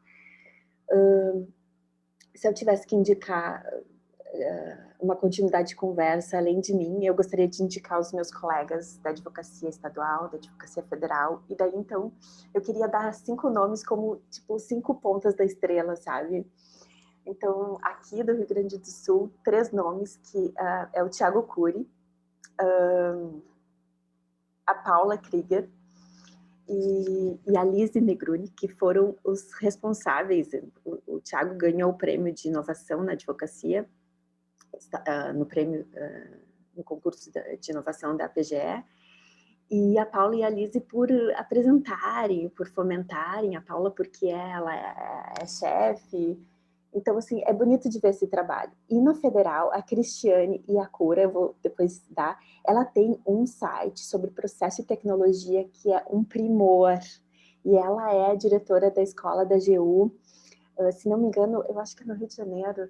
Se eu tivesse que indicar uma continuidade de conversa além de mim, eu gostaria de indicar os meus colegas da advocacia estadual, da advocacia federal, e daí então eu queria dar 5 nomes como tipo 5 pontas da estrela, sabe? Então aqui do Rio Grande do Sul, 3 nomes que é o Thiago Cury, a Paula Krieger e a Lise Negruni, que foram os responsáveis. O Thiago ganhou o prêmio de inovação na advocacia no prêmio, no concurso de inovação da PGE, e a Paula e a Lise por apresentarem, por fomentarem, a Paula porque ela é chefe, então assim, é bonito de ver esse trabalho. E no federal, a Cristiane e a Cura, eu vou depois dar, ela tem um site sobre processo e tecnologia que é um primor, e ela é diretora da escola da GU, se não me engano, eu acho que é no Rio de Janeiro,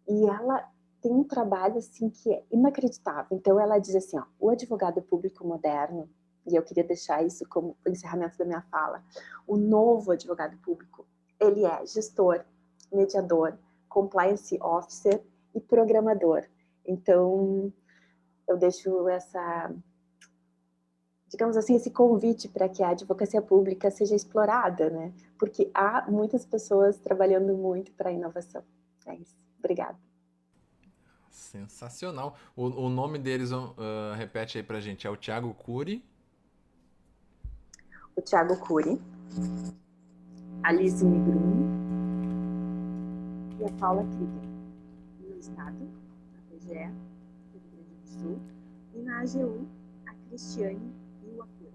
e ela tem um trabalho assim que é inacreditável. Então ela diz assim, ó, o advogado público moderno, e eu queria deixar isso como encerramento da minha fala, o novo advogado público, ele é gestor, mediador, compliance officer e programador. Então eu deixo essa, digamos assim, esse convite para que a advocacia pública seja explorada, né? Porque há muitas pessoas trabalhando muito para a inovação. É isso. Obrigada. Sensacional. O nome deles, repete aí pra gente, é o Thiago Cury. O Thiago Cury, a Lise Negruni e a Paula Krieger, no Estado, na PGE, do Rio Grande do Sul, e na AGU, a Cristiane e o Apura.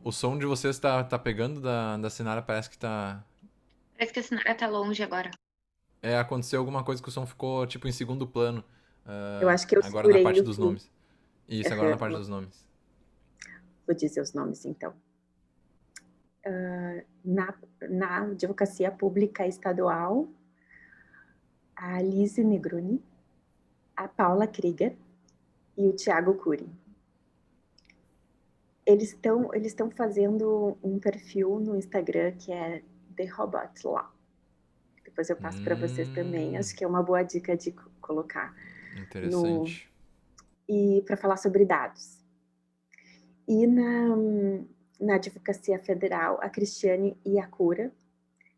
O som de vocês tá pegando da Sinara, parece que tá. Parece que a Sinara tá longe agora. Aconteceu alguma coisa que o som ficou, tipo, em segundo plano. Eu acho que eu Agora na segurei parte o dos fim. nomes. Isso, agora na parte dos nomes. Vou dizer os nomes, então. Na advocacia pública estadual, a Lise Negruni, a Paula Krieger e o Thiago Cury. Eles estão fazendo um perfil no Instagram que é The Robot Law. Depois eu passo para vocês também. Acho que é uma boa dica de colocar Interessante. e para falar sobre dados. E na advocacia federal, a Cristiane Iacura,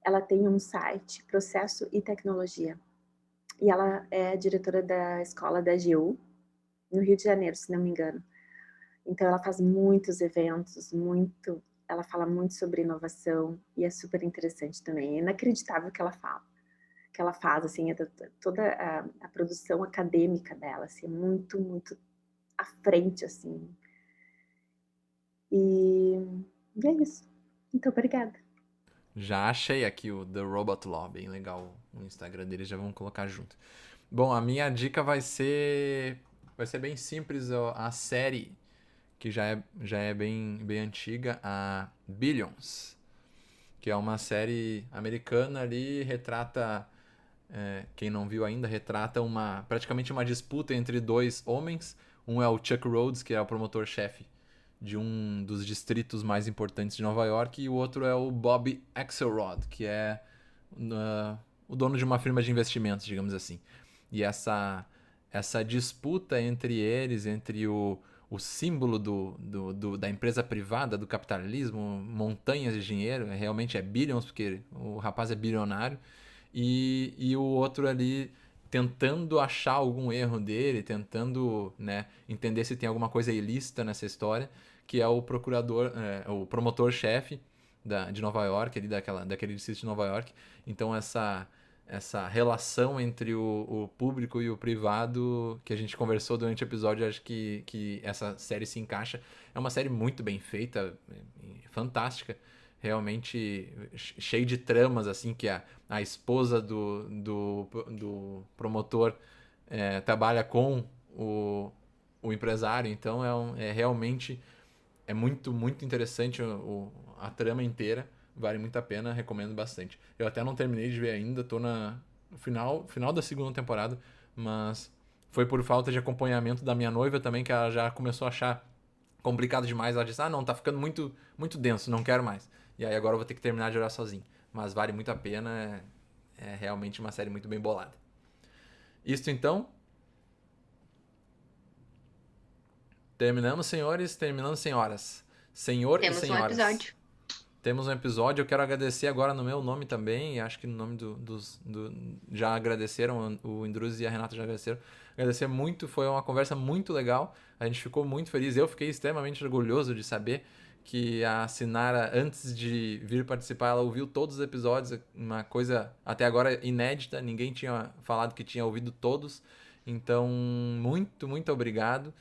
ela tem um site, Processo e Tecnologia. E ela é diretora da escola da AGU, no Rio de Janeiro, se não me engano. Então ela faz muitos eventos, ela fala muito sobre inovação e é super interessante também. É inacreditável o que ela faz, assim, toda a produção acadêmica dela, assim, é muito, muito à frente, assim. E é isso. Muito obrigada. Já achei aqui o The Robot Law, bem legal o Instagram deles, já vamos colocar junto. Bom, a minha dica vai ser bem simples, a série que já é bem antiga, a Billions. que é uma série americana ali, retrata, quem não viu ainda, retrata praticamente uma disputa entre dois homens. Um é o Chuck Rhodes, que é o promotor-chefe de um dos distritos mais importantes de Nova York, e o outro é o Bob Axelrod, que é o dono de uma firma de investimentos, digamos assim. E essa disputa entre eles, entre o símbolo da empresa privada, do capitalismo, montanhas de dinheiro, realmente é billions, porque o rapaz é bilionário, e o outro ali tentando achar algum erro dele, tentando, né, entender se tem alguma coisa ilícita nessa história, que é o procurador, o promotor-chefe de Nova York, ali daquele distrito de Nova York. Então essa relação entre o público e o privado que a gente conversou durante o episódio, acho que essa série se encaixa. É uma série muito bem feita, fantástica, realmente cheio de tramas, assim, que a esposa do promotor trabalha com o empresário, então realmente muito, muito interessante a trama inteira. Vale muito a pena, recomendo bastante. Eu até não terminei de ver ainda, tô no final da segunda temporada, mas foi por falta de acompanhamento da minha noiva também, que ela já começou a achar complicado demais. Ela disse, não, tá ficando muito, muito denso, não quero mais. E aí agora eu vou ter que terminar de olhar sozinho. Mas vale muito a pena, é realmente uma série muito bem bolada. Isto então. Terminamos, senhores, terminamos, senhoras. Senhor e Temos um senhoras. episódio. Temos um episódio. Eu quero agradecer agora no meu nome também. E acho que no nome já agradeceram, o Indruz e a Renata já agradeceram. Agradecer muito, foi uma conversa muito legal. A gente ficou muito feliz. Eu fiquei extremamente orgulhoso de saber que a Sinara, antes de vir participar, ela ouviu todos os episódios. Uma coisa até agora inédita. Ninguém tinha falado que tinha ouvido todos. Então, muito, muito obrigado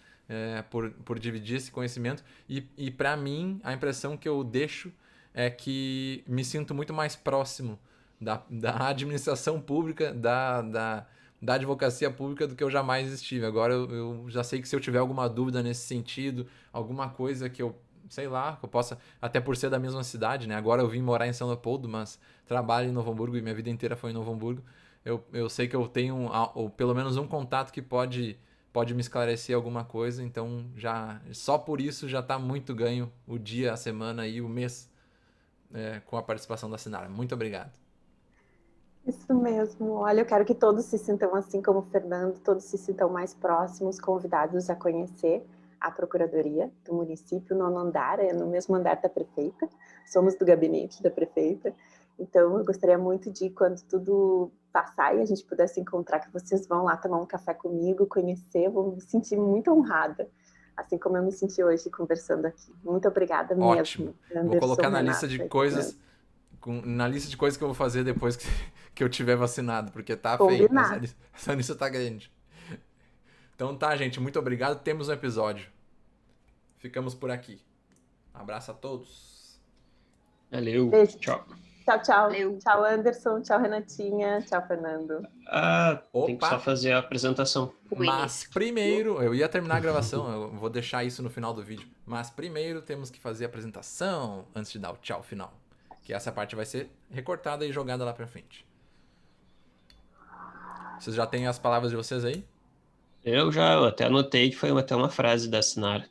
por dividir esse conhecimento. E para mim, a impressão que eu deixo é que me sinto muito mais próximo da administração pública, da advocacia pública do que eu jamais estive. Agora eu já sei que se eu tiver alguma dúvida nesse sentido, alguma coisa que eu, sei lá, que eu possa, até por ser da mesma cidade, né? Agora eu vim morar em São Leopoldo, mas trabalho em Novo Hamburgo e minha vida inteira foi em Novo Hamburgo. Eu sei que eu tenho ou pelo menos um contato que pode me esclarecer alguma coisa, então já só por isso já está muito ganho o dia, a semana e o mês com a participação da Sinara. Muito obrigado. Isso mesmo. Olha, eu quero que todos se sintam assim como o Fernando, todos se sintam mais próximos, convidados a conhecer a Procuradoria do município, no andar, no mesmo andar da prefeita. Somos do gabinete da prefeita. Então, eu gostaria muito de, quando tudo passar e a gente puder se encontrar, que vocês vão lá tomar um café comigo, conhecer, eu vou me sentir muito honrada, assim como eu me senti hoje conversando aqui. Muito obrigada Ótimo. mesmo, Vou Anderson, colocar na lista Renata, de Fernando. coisas, na lista de coisas que eu vou fazer depois que eu tiver vacinado, porque tá feio. Combinado. Essa lista tá grande. Então tá, gente, muito obrigado. Temos um episódio. Ficamos por aqui. Abraço a todos. Valeu, Beijo. tchau. Tchau, tchau. Valeu. Tchau, Anderson. Tchau, Renatinha. Tchau, Fernando. Tem que só Opa! fazer a apresentação. O Mas início. primeiro, eu ia terminar a gravação, eu vou deixar isso no final do vídeo. Mas primeiro temos que fazer a apresentação antes de dar o tchau final. Que essa parte vai ser recortada e jogada lá pra frente. Vocês já têm as palavras de vocês aí? Eu até anotei que foi até uma frase da Sinara.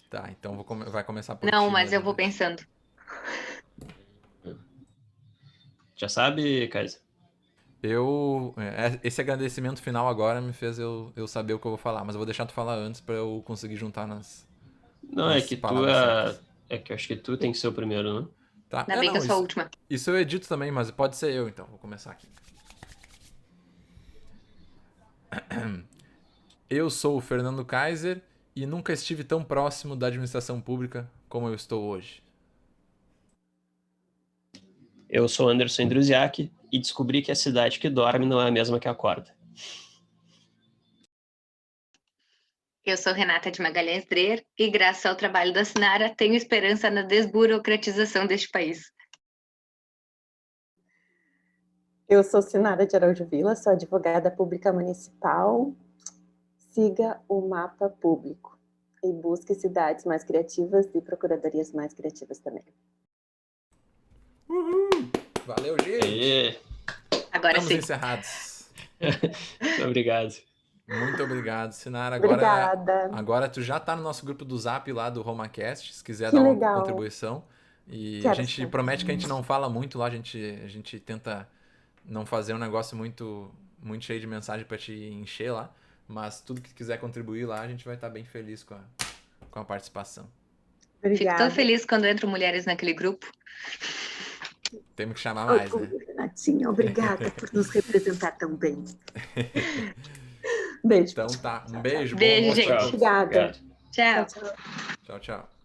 Tá, então vai começar por Não, ti, mas eu Maria vou Júlia. pensando. Já sabe, Kaiser? Esse agradecimento final agora me fez eu saber o que eu vou falar, mas eu vou deixar tu falar antes pra eu conseguir juntar Não, é nas que tu palavras certas. é que eu acho que tu tem que ser o primeiro, né? Tá? Ainda bem que Não, eu sou a última. isso eu edito também, mas pode ser eu então. Vou começar aqui. Eu sou o Fernando Kaiser e nunca estive tão próximo da administração pública como eu estou hoje. Eu sou Anderson Indruziak e descobri que a cidade que dorme não é a mesma que acorda. Eu sou Renata de Magalhães Dreher e, graças ao trabalho da Sinara, tenho esperança na desburocratização deste país. Eu sou Sinara de Araújo Vila, sou advogada pública municipal. Siga o mapa público e busque cidades mais criativas e procuradorias mais criativas também. Valeu, gente! Aê. Agora Estamos sim. encerrados. Muito obrigado. Muito obrigado, Sinara. Obrigada. Agora tu já tá no nosso grupo do Zap lá do RomaCast, se quiser Que dar uma legal. contribuição. E Quero a gente sim. promete que a gente não fala muito lá, a gente tenta não fazer um negócio muito cheio de mensagem pra te encher lá. Mas tudo que quiser contribuir lá, a gente vai estar bem feliz com a participação. Fico Obrigada. tão feliz quando entram mulheres naquele grupo. Temos que chamar mais, né? Renatinha, obrigada por nos representar tão bem. Beijo. Então tá, um beijo. Beijo, Bom almoço pra gente. todos. Obrigada. Obrigado. Tchau. Tchau, tchau. Tchau, tchau.